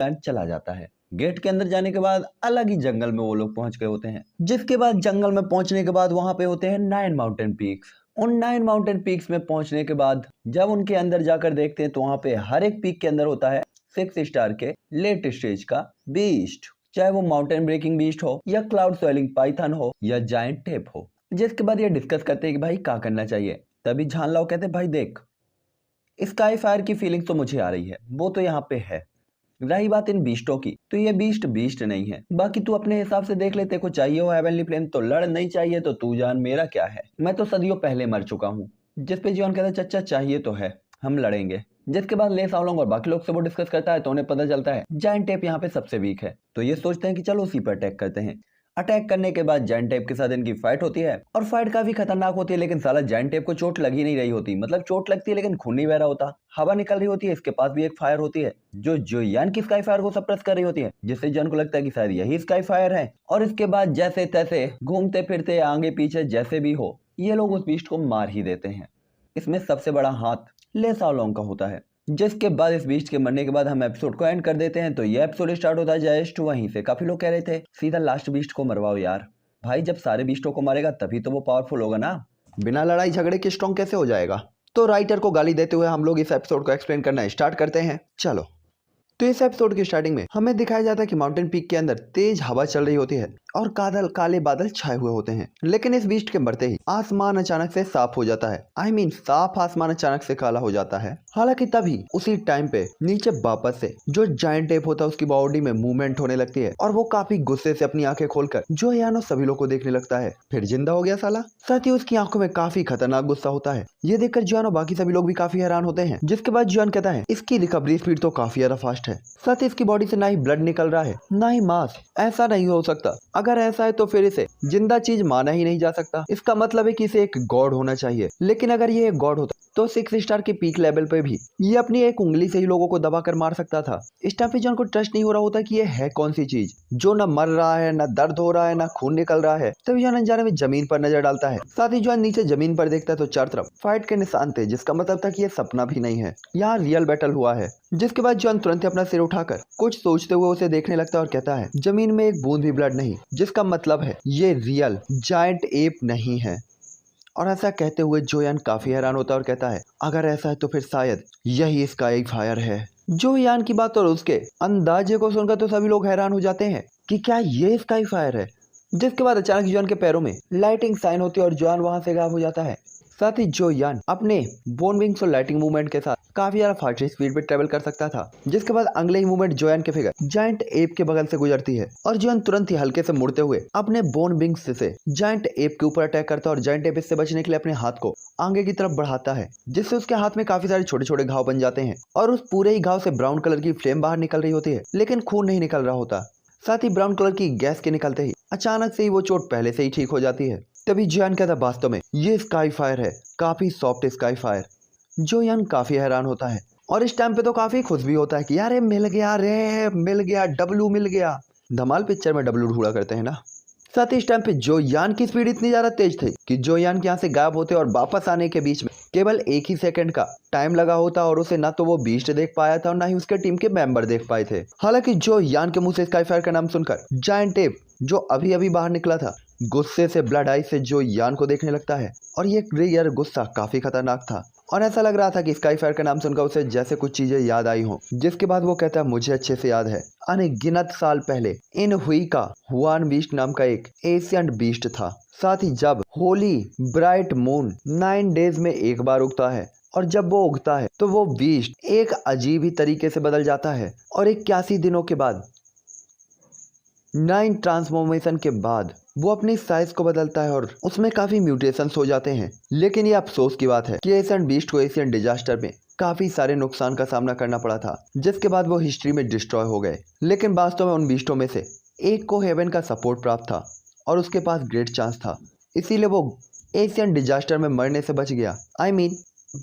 Plant चला जाता है। गेट के अंदर जाने के बाद अलग ही जंगल में वो लोग पहुंच गए होते हैं, जिसके बाद जंगल में पहुंचने के बाद वहां पे होते हैं 9 माउंटेन पीक्स। उन 9 माउंटेन पीक्स में पहुंचने के बाद जब उनके अंदर जाकर देखते हैं तो वहां पे हर एक पीक के अंदर होता है 6 स्टार के लेट स्टेज का बीस्ट, चाहे वो माउंटेन ब्रेकिंग बीस्ट हो या क्लाउड स्वेलिंग पाइथन हो या जायंट टेप हो। जिसके बाद ये डिस्कस करते हैं कि भाई क्या करना चाहिए। तभी झानलाओ कहते हैं भाई देख, स्काई फायर की फीलिंग तो मुझे आ रही है, वो तो यहाँ पे है। रही बात इन बीस्टों की, तो ये बीस्ट बीस्ट नहीं है। बाकी तू अपने हिसाब से देख ले, तेरे को चाहिए हो हेवनली फ्लेम तो लड़, नहीं चाहिए तो तू जान मेरा क्या है, मैं तो सदियों पहले मर चुका हूँ। जिस पे जियोन कहता है चच्चा चाहिए तो है, हम लड़ेंगे। जिसके बाद ले साओलोंग और बाकी लोग से वो डिस्कस करता है तो उन्हें पता चलता है जायंट टेप यहाँ पे सबसे वीक है, तो ये सोचते हैं कि चलो उसी पर अटैक करते हैं। अटैक करने के बाद जायंट टेप के साथ इनकी फाइट होती है और फाइट काफी खतरनाक होती है, लेकिन साला जायंट टेप को चोट लग ही नहीं रही होती। मतलब चोट लगती है लेकिन खून नहीं बह रहा होता, हवा निकल रही होती है। इसके पास भी एक फायर होती है जो जोयान की स्काई फायर को सप्रेस कर रही होती है, जिससे जन को लगता है कि शायद यही स्काई फायर है। और इसके बाद जैसे तैसे घूमते फिरते आगे पीछे जैसे भी हो, ये लोग उस बीस्ट को मार ही देते हैं। इसमें सबसे बड़ा हाथ ले साओलोंग का होता है। जिसके बाद इस बीस्ट के मरने के बाद हम एपिसोड को एंड कर देते हैं। तो ये एपिसोड स्टार्ट होता है जस्ट वहीं से। काफी लोग कह रहे थे सीधा लास्ट बीस्ट को मरवाओ यार। भाई जब सारे बीस्टों को मारेगा तभी तो वो पावरफुल होगा ना, बिना लड़ाई झगड़े के स्ट्रॉन्ग कैसे हो जाएगा। तो राइटर को गाली देते हुए हम लोग इस एपिसोड को एक्सप्लेन करना स्टार्ट करते हैं। चलो, तो इस एपिसोड की स्टार्टिंग में हमें दिखाया जाता है कि माउंटेन पीक के अंदर तेज हवा चल रही होती है और काले बादल छाए हुए होते हैं। लेकिन इस बीस्ट के बढ़ते ही आसमान अचानक से साफ हो जाता है। साफ आसमान अचानक से काला हो जाता है। हालांकि तभी उसी टाइम पे नीचे वापस से जो जायंट टेप होता है उसकी बॉडी में मूवमेंट होने लगती है और वो काफी गुस्से से अपनी आंखें खोलकर जो यानो सभी लोग को देखने लगता है। फिर जिंदा हो गया साला। साथ ही उसकी आंखों में काफी खतरनाक गुस्सा होता है। ये देखकर जियानो बाकी सभी लोग भी काफी हैरान होते हैं। जिसके बाद जियान कहता है इसकी रिकवरी स्पीड तो काफी ज्यादा फास्ट है। साथ ही इसकी बॉडी से ना ही ब्लड निकल रहा है ना ही मांस। ऐसा नहीं हो सकता। अगर ऐसा है तो फिर इसे जिंदा चीज माना ही नहीं जा सकता। इसका मतलब है कि इसे एक गॉड होना चाहिए। लेकिन अगर ये एक गॉड होता तो 6 स्टार के पीक लेवल पे भी ये अपनी एक उंगली से ही लोगों को दबाकर मार सकता था। इस टाइम पे जॉन को ट्रस्ट नहीं हो रहा होता कि ये है कौन सी चीज जो न मर रहा है, न दर्द हो रहा है, न खून निकल रहा है। तभी जॉन अनजाने में जमीन पर नजर डालता है। साथ ही जॉन नीचे जमीन पर देखता है तो चारों तरफ फाइट के निशान थे, जिसका मतलब था कि ये सपना भी नहीं है, यहाँ रियल बैटल हुआ है। जिसके बाद जॉन तुरंत अपना सिर उठाकर कुछ सोचते हुए उसे देखने लगता है और कहता है जमीन में एक बूंद भी ब्लड नहीं, जिसका मतलब है ये रियल जायंट एप नहीं है। और ऐसा कहते हुए जोयान काफी हैरान होता है और कहता है अगर ऐसा है तो फिर शायद यही स्काई फायर है। जोयान की बात और उसके अंदाजे को सुनकर तो सभी लोग हैरान हो जाते हैं कि क्या ये स्काई फायर है। जिसके बाद अचानक जोयान के पैरों में लाइटिंग साइन होती है और जोयान वहां से गायब हो जाता है। साथ ही जोयान अपने बोन विंग्स और लाइटिंग मूवमेंट के साथ काफी ज्यादा फास्ट स्पीड पे ट्रेवल कर सकता था। जिसके बाद अगले ही मूवमेंट जोयान के फिगर जायंट एप के बगल से गुजरती है और जोयान तुरंत ही हल्के से मुड़ते हुए अपने बोन विंग्स से जायंट एप के ऊपर अटैक करता है और जायंट एप इससे बचने के लिए अपने हाथ को आगे की तरफ बढ़ाता है, जिससे उसके हाथ में काफी सारे छोटे छोटे घाव बन जाते हैं और उस पूरे ही घाव से ब्राउन कलर की फ्लेम बाहर निकल रही होती है, लेकिन खून नहीं निकल रहा होता। साथ ही ब्राउन कलर की गैस के निकलते ही अचानक से ही वो चोट पहले से ही ठीक हो जाती है। तभी जोयान कहता वास्तव में ये स्काई फायर है, काफी सॉफ्ट स्काई फायर। जोयान काफी हैरान होता है और इस टाइम पे तो काफी खुश भी होता है कि यार मिल गया रे, मिल गया, डब्लू मिल गया। धमाल पिक्चर में डब्लू ढूंढा करते हैं ना। साथ ही इस टाइम पे जोयान की स्पीड इतनी ज्यादा तेज थी कि जोयान के यहाँ से गायब होते और वापस आने के बीच में केवल एक ही सेकंड का टाइम लगा होता और उसे ना तो वो बीस्ट देख पाया था और ना ही उसके टीम के मेंबर देख पाए थे। हालांकि जोयान के मुंह से स्काई फायर का नाम सुनकर जायंट टेप जो अभी अभी बाहर निकला था गुस्से से ब्लड आई से जोयान को देखने लगता है और ये यार गुस्सा काफी खतरनाक था और ऐसा लग रहा था कि स्काई फायर का नाम सुनकर उसे जैसे कुछ चीजें याद आई हो। जिसके बाद वो कहता है मुझे अच्छे से याद है अनगिनत साल पहले इन हुई का हुआन बीस्ट नाम का एक एशियंट बीस्ट था। साथ ही जब होली ब्राइट मून 9 डेज में एक बार उगता है और जब वो उगता है तो वो बीस्ट एक अजीब ही तरीके से बदल जाता है और 81 दिनों के बाद 9 ट्रांसफॉर्मेशन के बाद वो अपनी साइज को बदलता है और उसमें काफी म्यूटेशंस हो जाते हैं। लेकिन ये अफसोस की बात है कि एशियन बीस्ट को एशियन डिजास्टर में काफी सारे नुकसान का सामना करना पड़ा था, जिसके बाद वो हिस्ट्री में डिस्ट्रॉय हो गए। लेकिन वास्तव में उन बीस्टों में से एक को हेवन का सपोर्ट प्राप्त था और उसके पास ग्रेट चांस था, इसीलिए वो एशियन डिजास्टर में मरने से बच गया।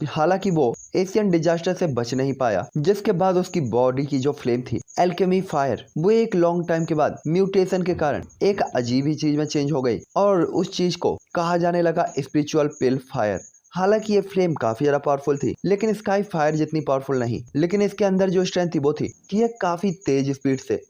हालांकि वो एशियन डिजास्टर से बच नहीं पाया, जिसके बाद उसकी बॉडी की जो फ्लेम थी एल्केमी फायर वो एक लॉन्ग टाइम के बाद म्यूटेशन के कारण एक अजीब ही चीज में चेंज हो गई और उस चीज को कहा जाने लगा स्पिरिचुअल पिल फायर। हालांकि ये फ्लेम काफी ज्यादा पावरफुल थी, लेकिन स्काई फायर जितनी पावरफुल नहीं। लेकिन इसके अंदर जो स्ट्रेंथ थी वो थी कि ये काफी तेज स्पीड से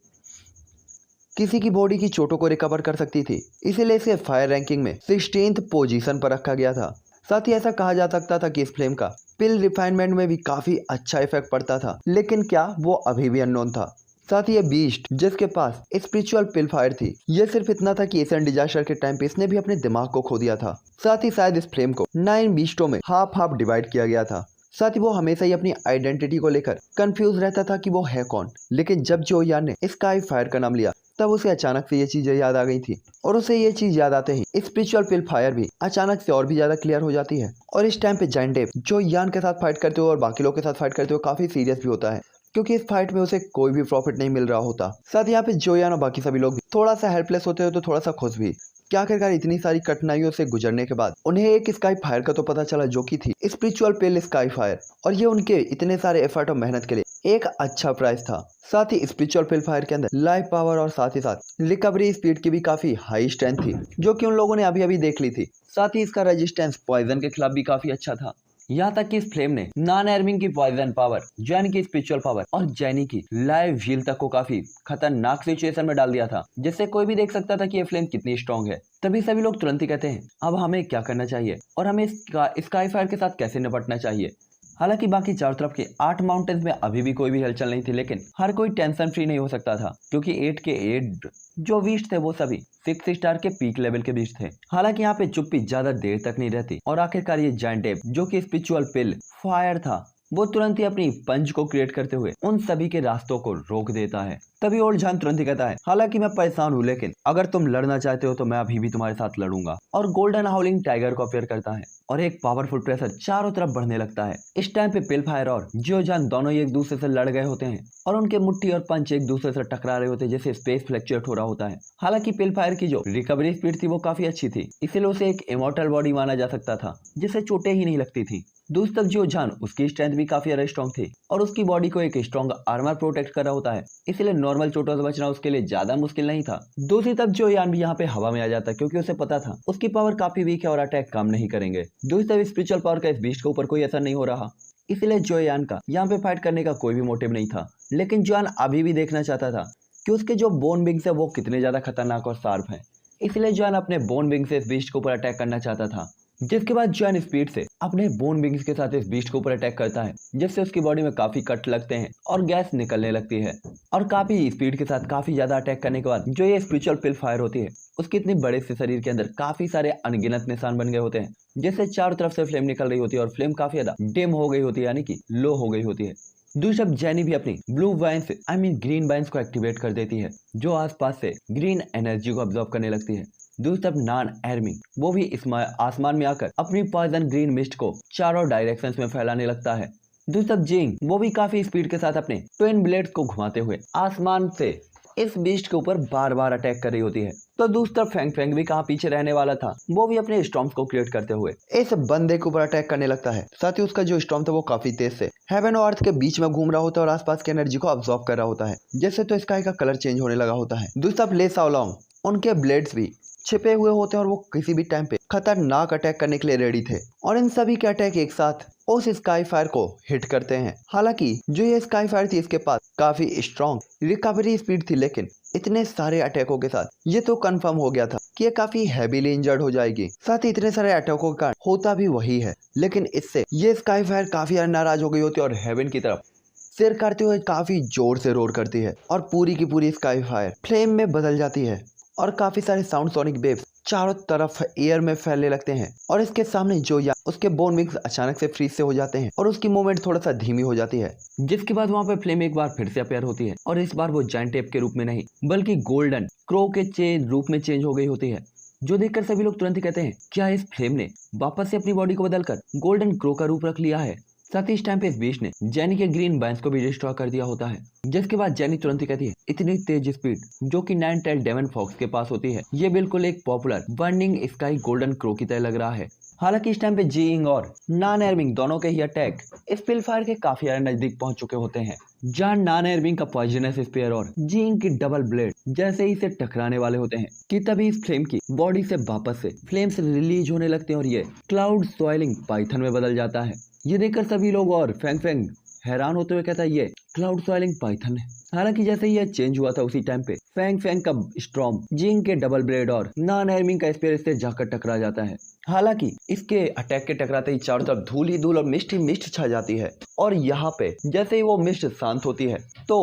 किसी की बॉडी की चोटों को रिकवर कर सकती थी। इसीलिए इसे फायर रैंकिंग में 16th पोजीशन पर रखा गया था। साथ ही ऐसा कहा जा सकता था कि इस फ्लेम का पिल रिफाइनमेंट में भी काफी अच्छा इफेक्ट पड़ता था, लेकिन क्या वो अभी भी अननोन था। साथ ही ये बीस्ट जिसके पास स्पिरिचुअल पिल फायर थी, ये सिर्फ इतना था कि एशियन डिजास्टर के टाइम पे इसने भी अपने दिमाग को खो दिया था। साथ ही शायद इस फ्लेम को 9 बीस्टों में हाफ हाफ डिवाइड किया गया था। साथ ही वो हमेशा ही अपनी आइडेंटिटी को लेकर कंफ्यूज रहता था कि वो है कौन। लेकिन जब जो यान ने स्काई फायर का नाम लिया, तब उसे अचानक से ये चीजें याद आ गई थी, और उसे ये चीज याद आते ही स्पिरिचुअल पिल फायर भी अचानक से और भी ज्यादा क्लियर हो जाती है। और इस टाइम पे जायंट एप जो यान के साथ फाइट करते हुए और बाकी लोग के साथ फाइट करते हुए काफी सीरियस भी होता है, क्योंकि इस फाइट में उसे कोई भी प्रॉफिट नहीं मिल रहा होता। साथ ही यहाँ पे जोयान और बाकी सभी लोग भी थोड़ा सा हेल्पलेस होते हो तो थोड़ा सा खुश भी। क्या आखिरकार इतनी सारी कठिनाइयों से गुजरने के बाद उन्हें एक स्काई फायर का तो पता चला, जो कि थी स्पिरिचुअल पिल स्काई फायर, और ये उनके इतने सारे एफर्ट और मेहनत के लिए एक अच्छा प्राइस था। साथ ही स्पिरिचुअल पिल फायर के अंदर लाइफ पावर और साथ ही साथ रिकवरी स्पीड की भी काफी हाई स्ट्रेंथ थी, जो कि उन लोगों ने अभी अभी देख ली थी। साथ ही इसका रेजिस्टेंस पॉइजन के खिलाफ भी काफी अच्छा था। यहाँ तक कि इस फ्लेम ने नॉन एर्मिंग की पॉइजन पावर, जैन की स्पिरिचुअल पावर और जैनी की लाइव व्हील तक को काफी खतरनाक सिचुएशन में डाल दिया था, जिससे कोई भी देख सकता था कि ये फ्लेम कितनी स्ट्रांग है। तभी सभी लोग तुरंत ही कहते हैं अब हमें क्या करना चाहिए और हमें स्काई फायर के साथ कैसे निपटना चाहिए। हालांकि बाकी चारों तरफ के 8 माउंटेन्स में अभी भी कोई भी हलचल नहीं थी, लेकिन हर कोई टेंशन फ्री नहीं हो सकता था, क्योंकि 8 के 8 जो बीस्ट थे वो सभी 6 स्टार के पीक लेवल के बीस्ट थे। हालांकि यहाँ पे चुप्पी ज्यादा देर तक नहीं रहती, और आखिरकार ये जायंट एप जो कि स्पिरिचुअल पिल फायर था, वो तुरंत ही अपनी पंच को क्रिएट करते हुए उन सभी के रास्तों को रोक देता है। तभी ओल्ड जान तुरंत ही कहता है, हालांकि मैं परेशान हूँ, लेकिन अगर तुम लड़ना चाहते हो तो मैं अभी भी तुम्हारे साथ लड़ूंगा। और गोल्डन हाउलिंग टाइगर को अपेयर करता है, और एक पावरफुल प्रेशर चारों तरफ बढ़ने लगता है। इस टाइम पे पिल फायर और जियो जान दोनों ही एक दूसरे से लड़ गए होते हैं, और उनके मुट्ठी और पंच एक दूसरे से टकरा रहे होते हैं, जैसे स्पेस फ्लक्चुएट हो रहा होता है। हालांकि पिल फायर की जो रिकवरी स्पीड थी वो काफी अच्छी थी, इसीलिए उसे एक इमॉर्टल बॉडी माना जा सकता था, जिसे चोटें ही नहीं लगती थी। दूसरी तरफ जियो जान, उसकी स्ट्रेंथ भी काफी ज्यादा स्ट्रॉन्ग थी, और उसकी बॉडी को एक स्ट्रॉन्ग आर्मर प्रोटेक्ट कर रहा होता है, इसलिए नॉर्मल चोटों से बचना उसके लिए ज्यादा मुश्किल नहीं था। दूसरी तरफ जो यान भी यहाँ पे हवा में आ जाता, क्योंकि उसे पता था उसकी पावर काफी वीक है और अटैक काम नहीं करेंगे। दूसरी तरफ स्पिरिचुअल पावर का इस बीस्ट के ऊपर कोई असर नहीं हो रहा, इसलिए जो यान का यहाँ पे फाइट करने का कोई भी मोटिव नहीं था। लेकिन जॉन अभी भी देखना चाहता था कि उसके जो बोन विंग्स है वो कितने ज्यादा खतरनाक और शार्प है, इसलिए जॉन अपने बोन विंग से इस बीस्ट के ऊपर अटैक करना चाहता था। जिसके बाद जॉन स्पीड से अपने बोन विंग्स के साथ इस बीस्ट के ऊपर अटैक करता है, जिससे उसकी बॉडी में काफी कट लगते हैं और गैस निकलने लगती है। और काफी स्पीड के साथ काफी ज्यादा अटैक करने के बाद जो ये स्पिरिचुअल पिल फायर होती है, उसके इतने बड़े से शरीर के अंदर काफी सारे अनगिनत निशान बन गए होते हैं, जिससे चारों तरफ से फ्लेम निकल रही होती है, और फ्लेम काफी ज्यादा डिम हो गई होती है, यानी कि लो हो गई होती है। दूसरी तरफ जैनी भी अपनी ब्लू वाइन्स ग्रीन वाइन्स को एक्टिवेट कर देती है, जो आसपास से ग्रीन एनर्जी को अब्जॉर्ब करने लगती है। दूसरी तरफ नॉन एर्मी वो भी इस आसमान में आकर अपनी पॉइजन ग्रीन मिस्ट को चारों डायरेक्शंस में फैलाने लगता है। दूसरी तरफ जिंग वो भी काफी स्पीड के साथ अपने ट्विन ब्लेड्स को घुमाते हुए आसमान से इस बीस्ट के ऊपर बार बार अटैक कर रही होती है। तो दूसरी तरफ फेंग फेंग भी कहाँ पीछे रहने वाला था, वो भी अपने स्टॉर्म्स को क्रिएट करते हुए इस बंदे के ऊपर अटैक करने लगता है। साथ ही उसका जो स्टॉर्म था वो काफी तेज से हेवन और अर्थ के बीच में घूम रहा होता है और आसपास की एनर्जी को अब्सॉर्ब कर रहा होता है, जिससे तो स्काई का कलर चेंज होने लगा होता है। दूसरी तरफ ले साओलोंग, उनके ब्लेड्स भी छिपे हुए होते हैं और वो किसी भी टाइम पे खतरनाक अटैक करने के लिए रेडी थे, और इन सभी के अटैक एक साथ उस स्काई फायर को हिट करते हैं। हालांकि जो ये स्काई फायर थी इसके पास काफी स्ट्रॉन्ग रिकवरी स्पीड थी, लेकिन इतने सारे अटैकों के साथ ये तो कंफर्म हो गया था कि ये काफी हैवीली इंजर्ड हो जाएगी। साथ ही इतने सारे अटैकों के कारण होता भी वही है, लेकिन इससे ये स्काई फायर काफी नाराज हो गई होती है और हेवन की तरफ सिर करते हुए काफी जोर से रोर करती है, और पूरी की पूरी स्काई फायर फ्लेम में बदल जाती है, और काफी सारे साउंड सोनिक वेव्स चारों तरफ एयर में फैलने लगते हैं। और इसके सामने जो या उसके बोन विंग्स अचानक से फ्रीज से हो जाते हैं, और उसकी मूवमेंट थोड़ा सा धीमी हो जाती है। जिसके बाद वहां पे फ्लेम एक बार फिर से अपेयर होती है, और इस बार वो जायंट एप के रूप में नहीं बल्कि गोल्डन क्रो के रूप में चेंज हो गई होती है, जो देखकर सभी लोग तुरंत ही कहते हैं क्या इस फ्लेम ने वापस से अपनी बॉडी को बदलकर गोल्डन क्रो का रूप रख लिया है। साथ ही इस टाइम पे इस बीस्ट ने जैनी के ग्रीन बाइंस को भी डिस्ट्रॉय कर दिया होता है, जिसके बाद जैनी तुरंत ही कहती है इतनी तेज स्पीड जो कि 9 टेल डेमन फॉक्स के पास होती है, ये बिल्कुल एक popular burning sky golden crow की तरह लग रहा है। हालांकि इस टाइम पे जीइंग और नॉन एयरविंग दोनों के ही अटैक इस पिलफायर के काफी ज्यादा नजदीक पहुंच चुके होते हैं, जहां नॉन एयरविंग का पॉइजनस स्पीयर और जीइंग की डबल ब्लेड जैसे ही इसे टकराने वाले होते हैं कि तभी इस फ्लेम की बॉडी से वापस से फ्लेम्स रिलीज होने लगते हैं और ये क्लाउड सॉइलिंग पाइथन में बदल जाता है। ये देखकर सभी लोग और फेंग फेंग हैरान होते हुए कहता है ये क्लाउड सॉइलिंग पाइथन है। हालांकि जैसे ही यह चेंज हुआ था उसी टाइम पे फेंग फेंग का स्टॉर्म जिंग के डबल ब्लेड और नॉन एयरविंग का स्पीयर इससे जाकर टकरा जाता है। हालांकि इसके अटैक के टकराते ही चारों तरफ धूल ही धूल और मिस्ट ही मिस्ट छा जाती है और यहाँ पे जैसे ही वो मिस्ट शांत होती है तो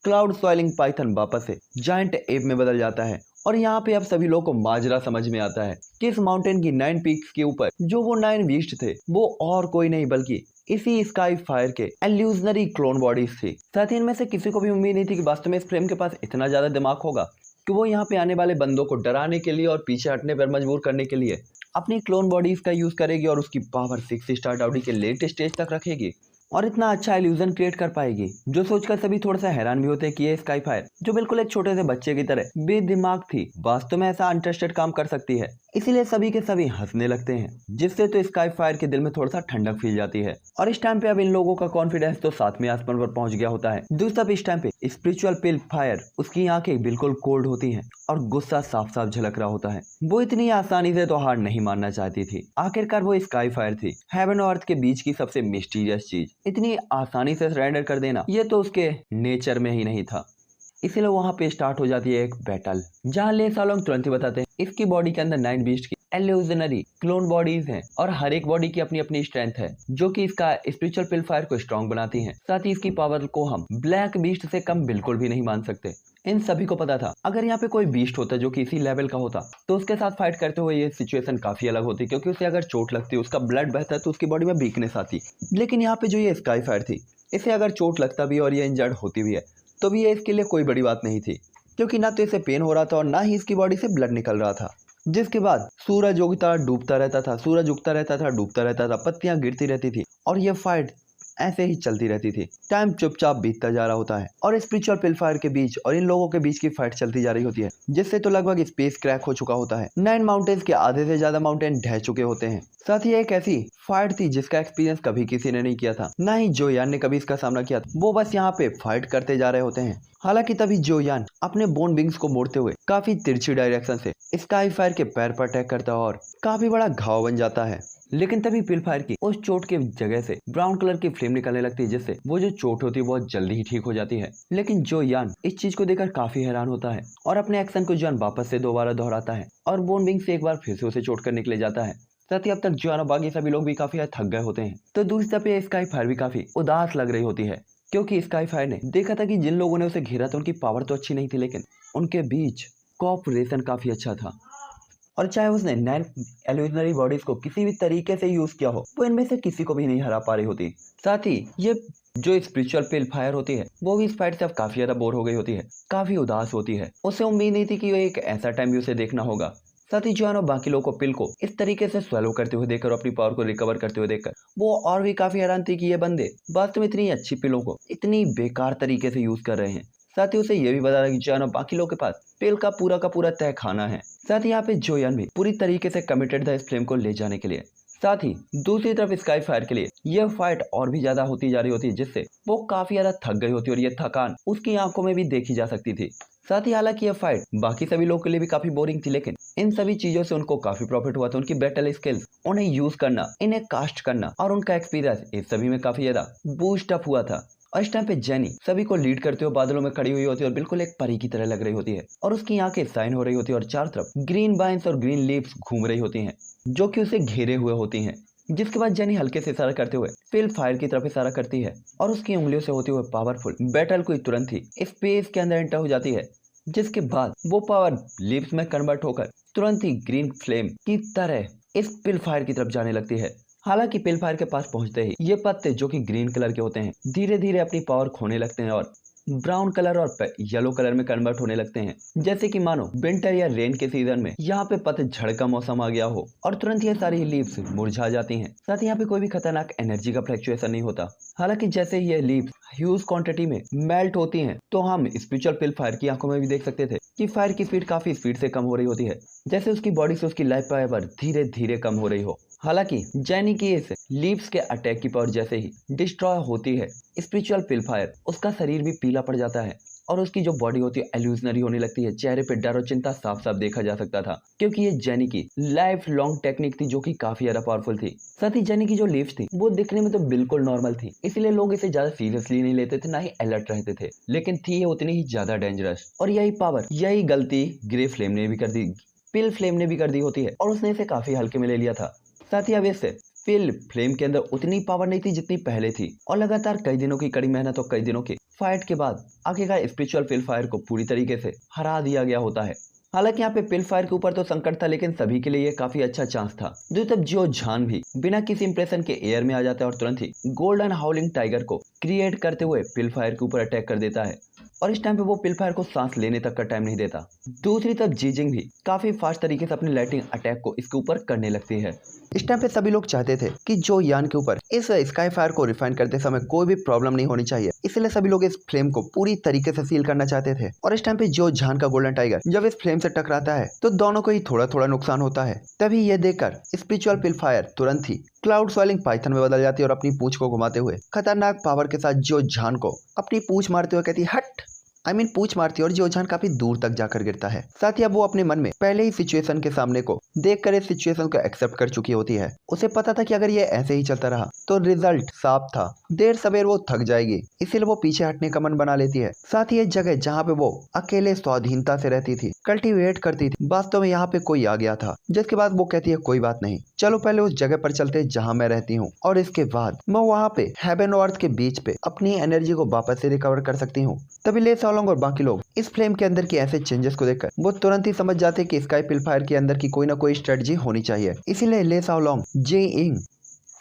क्लाउड सॉइलिंग पाइथन वापस से जायंट एप में बदल जाता है। और यहाँ पे अब सभी लोगों को माजरा समझ में आता है कि इस माउंटेन की 9 पीक्स के ऊपर जो वो 9 बीस्ट थे वो और कोई नहीं बल्कि इसी स्काई फायर के एल्यूजनरी क्लोन बॉडीज थी। साथ ही इनमें से किसी को भी उम्मीद नहीं थी कि वास्तव में इस फ्रेम के पास इतना ज्यादा दिमाग होगा कि वो यहाँ पे आने वाले बंदों को डराने के लिए और पीछे हटने पर मजबूर करने के लिए अपनी क्लोन बॉडीज का यूज करेगी और उसकी पावर 6 स्टार डाउडी के लेट स्टेज तक रखेगी और इतना अच्छा इल्यूजन क्रिएट कर पाएगी जो सोचकर सभी थोड़ा सा हैरान भी होते हैं कि ये स्काई फायर जो बिल्कुल एक छोटे से बच्चे की तरह बेदिमाग थी वास्तव में ऐसा अनट्रस्टेड काम कर सकती है। इसीलिए सभी के सभी हंसने लगते हैं, जिससे तो स्काई फायर के दिल में थोड़ा सा ठंडक फील जाती है। और इस टाइम पे अब इन लोगों का कॉन्फिडेंस तो 7वें आसमान पर पहुंच गया होता है। दूसरा इस टाइम पे स्पिरिचुअल पिल फायर उसकी आंखें बिल्कुल कोल्ड होती हैं और गुस्सा साफ साफ झलक रहा होता है। वो इतनी आसानी से तो हार नहीं मानना चाहती थी। आखिरकार वो स्काई फायर थी, हेवन और अर्थ के बीच की सबसे मिस्टीरियस चीज। इतनी आसानी से सरेंडर कर देना ये तो उसके नेचर में ही नहीं था। इसीलिए वहां पे स्टार्ट हो जाती है एक बैटल, जहां ले सालोंग तुरंत ही बताते हैं इसकी बॉडी के अंदर 9 बीस्ट की एल्यूजनरी क्लोन बॉडीज हैं और हर एक बॉडी की अपनी अपनी स्ट्रेंथ है जो कि इसका स्पिरिचुअल पिल फायर को स्ट्रॉन्ग बनाती हैं। साथ ही इसकी पावर को हम ब्लैक बीस्ट से कम बिल्कुल भी नहीं मान सकते। इन सभी को पता था अगर यहाँ पे कोई बीस्ट होता जो कि इसी लेवल का होता तो उसके साथ फाइट करते हुए ये सिचुएशन काफी अलग होती, क्योंकि उसे अगर चोट लगती, उसका ब्लड बहता तो उसकी बॉडी में वीकनेस आती। लेकिन यहाँ पे जो ये स्काई फायर थी इसे अगर चोट लगता भी और ये इंजर्ड होती भी है तो भी ये इसके लिए कोई बड़ी बात नहीं थी, क्योंकि ना तो इसे पेन हो रहा था और ना ही इसकी बॉडी से ब्लड निकल रहा था। जिसके बाद सूरज उगता डूबता रहता था, सूरज उगता रहता था डूबता रहता था, पत्तियां गिरती रहती थी और ये फाइट ऐसे ही चलती रहती थी। टाइम चुपचाप बीतता जा रहा होता है और स्पिरिचुअल पिल फायर के बीच और इन लोगों के बीच की फाइट चलती जा रही होती है, जिससे तो लगभग स्पेस क्रैक हो चुका होता है। 9 माउंटेन्स के आधे से ज्यादा माउंटेन ढह चुके होते हैं। साथ ही एक ऐसी फाइट थी जिसका एक्सपीरियंस कभी किसी ने नहीं किया था, ना ही जो यान ने कभी इसका सामना किया था। वो बस यहाँ पे फाइट करते जा रहे होते हैं। हालांकि तभी जो यान अपने बोन विंग्स को मोड़ते हुए काफी तिरछी डायरेक्शन से स्काई फायर के पैर पर अटैक करता है और काफी बड़ा घाव बन जाता है। लेकिन तभी पिल फायर की उस चोट की जगह से ब्राउन कलर की फ्लेम निकलने लगती है, जिससे वो जो चोट होती है बहुत जल्दी ही ठीक हो जाती है। लेकिन जो यान इस चीज को देखकर काफी हैरान होता है और अपने एक्शन को जॉन वापस से दोबारा दोहराता है और बोन विंग से एक बार फिर से उसे चोट कर निकले जाता है। साथ ही अब तक जॉन और बाकी सभी लोग भी काफी थक गए होते हैं। तो दूसरी तरफ स्काई फायर भी काफी उदास लग रही होती है, क्योंकि स्काई फायर ने देखा था कि जिन लोगों ने उसे घेरा था उनकी पावर तो अच्छी नहीं थी, लेकिन उनके बीच कोऑपरेशन काफी अच्छा था। और चाहे उसने 9 एल्यूजनरी बॉडीज को किसी भी तरीके से यूज किया हो, वो इनमें से किसी को भी नहीं हरा पा रही होती। साथ ही ये जो स्पिरिचुअल पिल फायर होती है वो भी इस फाइट से अब काफी ज्यादा बोर हो गई होती है, काफी उदास होती है। उसे उम्मीद नहीं थी कि ये एक ऐसा टाइम भी उसे देखना होगा। साथ ही जॉन और बाकी लोगों को पिल को इस तरीके से स्वेलो करते हुए देखकर, अपनी पावर को रिकवर करते हुए देखकर वो और भी काफी हैरान थी कि ये बंदे वास्तव में इतनी अच्छी पिलों को इतनी बेकार तरीके से यूज कर रहे हैं। साथ ही उसे ये भी बता रहा कि जॉन और बाकी लोगों के पास पिल का पूरा तय खाना है। साथ ही यहाँ पे जोयन भी पूरी तरीके से कमिटेड था इस फ्लेम को ले जाने के लिए। साथ ही दूसरी तरफ स्काई फायर के लिए यह फाइट और भी ज्यादा होती जा रही होती है, जिससे वो काफी ज्यादा थक गई होती है और ये थकान उसकी आंखों में भी देखी जा सकती थी। साथ ही हालांकि यह फाइट बाकी सभी लोगों के लिए भी काफी बोरिंग थी, लेकिन इन सभी चीजों से उनको काफी प्रॉफिट हुआ था। उनकी बैटल स्किल्स, उन्हें यूज करना, इन्हें कास्ट करना और उनका एक्सपीरियंस इस सभी में काफी ज्यादा बूस्ट अप हुआ था। और इस टाइम पे जेनी सभी को लीड करते हुए बादलों में खड़ी हुई होती है और बिल्कुल एक परी की तरह लग रही होती है और उसकी आंखें साइन हो रही होती है और चारों तरफ ग्रीन वाइन्स और ग्रीन लीव्स घूम रही होती हैं जो कि उसे घेरे हुए होती हैं। जिसके बाद जेनी हल्के से इशारा करते हुए पिल फायर की तरफ इशारा करती है और उसकी उंगलियों से होते हुए पावरफुल बैटल को तुरंत ही स्पेस के अंदर एंटर हो जाती है, जिसके बाद वो पावर लीव्स में कन्वर्ट होकर तुरंत ही ग्रीन फ्लेम की तरह इस पिल फायर की तरफ जाने लगती है। हालांकि पिल फायर के पास पहुंचते ही ये पत्ते जो कि ग्रीन कलर के होते हैं धीरे धीरे अपनी पावर खोने लगते हैं और ब्राउन कलर और येलो कलर में कन्वर्ट होने लगते हैं, जैसे कि मानो विंटर या रेन के सीजन में यहाँ पे पतझड़ का मौसम आ गया हो और तुरंत ये सारी लीव्स मुरझा जाती हैं। साथ ही यहाँ पे कोई भी खतरनाक एनर्जी का फ्लक्चुएशन नहीं होता। हालांकि जैसे ही ये लीव्स ह्यूज क्वांटिटी में मेल्ट होती हैं तो हम स्पिरिचुअल पिल फायर की आंखों में भी देख सकते थे कि फायर की स्पीड काफी स्पीड से कम हो रही होती है, जैसे उसकी बॉडी से उसकी लाइफ पावर धीरे धीरे कम हो रही हो। हालांकि जैनी की इस लीव्स के अटैक की पावर जैसे ही डिस्ट्रॉय होती है स्पिरिचुअल पिलफायर, उसका शरीर भी पीला पड़ जाता है और उसकी जो बॉडी होती है एल्यूजनरी होने लगती है। चेहरे पे डर और चिंता साफ साफ देखा जा सकता था, क्योंकि ये जेनी की लाइफ लॉन्ग टेक्निक थी जो कि काफी ज्यादा पावरफुल थी। साथ ही जेनी की जो लीव्स थी वो दिखने में तो बिल्कुल नॉर्मल थी, इसलिए लोग इसे ज्यादा सीरियसली नहीं लेते थे, ना ही अलर्ट रहते थे, लेकिन थी ये उतनी ही ज्यादा डेंजरस। और यही पावर, यही गलती ग्रे फ्लेम ने भी कर दी, पिल फ्लेम ने भी कर दी होती है, और उसने इसे काफी हल्के में ले लिया था। साथ ही अब इससे पिल फ्लेम के अंदर उतनी पावर नहीं थी जितनी पहले थी, और लगातार कई दिनों की कड़ी मेहनत और कई दिनों की फाइट के बाद आखिरकार स्पिरिचुअल पिल फायर को पूरी तरीके से हरा दिया गया होता है। हालांकि यहाँ पे पिल फायर के ऊपर तो संकट था, लेकिन सभी के लिए ये काफी अच्छा चांस था। जो तब जो झान भी बिना किसी इंप्रेशन के एयर में आ जाता है और तुरंत ही गोल्डन हाउलिंग टाइगर को क्रिएट करते हुए पिल फायर के ऊपर अटैक कर देता है, और इस टाइम पे वो पिल फायर को सांस लेने तक का टाइम नहीं देता। दूसरी तरफ जीजिंग भी काफी फास्ट तरीके से अपने लाइटिंग अटैक को इसके ऊपर करने लगती है। इस टाइम पे सभी लोग चाहते थे कि जो यान के ऊपर इस स्काई फायर को रिफाइन करते समय कोई भी प्रॉब्लम नहीं होनी चाहिए, इसलिए सभी लोग इस फ्लेम को पूरी तरीके से सील करना चाहते थे। और इस टाइम पे जो झान का गोल्डन टाइगर जब इस फ्लेम से टकराता है तो दोनों को ही थोड़ा थोड़ा नुकसान होता है। तभी ये देखकर स्पिरिचुअल पिल फायर तुरंत ही क्लाउड स्वेलिंग पाइथन में बदल जाती है और अपनी पूंछ को घुमाते हुए खतरनाक पावर के साथ जो झान को अपनी पूंछ मारते हुए कहती हट, पूंछ मारती है, और जोजान काफी दूर तक जाकर गिरता है। साथ ही अब वो अपने मन में पहले ही सिचुएशन के सामने को देखकर इस सिचुएशन को एक्सेप्ट कर चुकी होती है। उसे पता था कि अगर ये ऐसे ही चलता रहा तो रिजल्ट साफ था, देर सवेर वो थक जाएगी, इसीलिए वो पीछे हटने का मन बना लेती है। साथ ही इस जगह जहाँ पे वो अकेले स्वाधीनता से रहती थी, कल्टीवेट करती थी, वास्तव में यहाँ पे कोई आ गया था। जिसके बाद वो कहती है कोई बात नहीं, चलो पहले उस जगह पर चलते जहाँ मैं रहती हूँ, और इसके बाद मैं वहाँ पे हेवन और अर्थ के बीच पे अपनी एनर्जी को वापस से रिकवर कर सकती हूँ। तभी ले सालोंग और बाकी लोग इस फ्लेम के अंदर की ऐसे चेंजेस को देखकर वो तुरंत ही समझ जाते कि स्काई पिल फायर के अंदर की कोई ना कोई स्ट्रेटजी होनी चाहिए। इसीलिए ले सालोंग, जे इंग,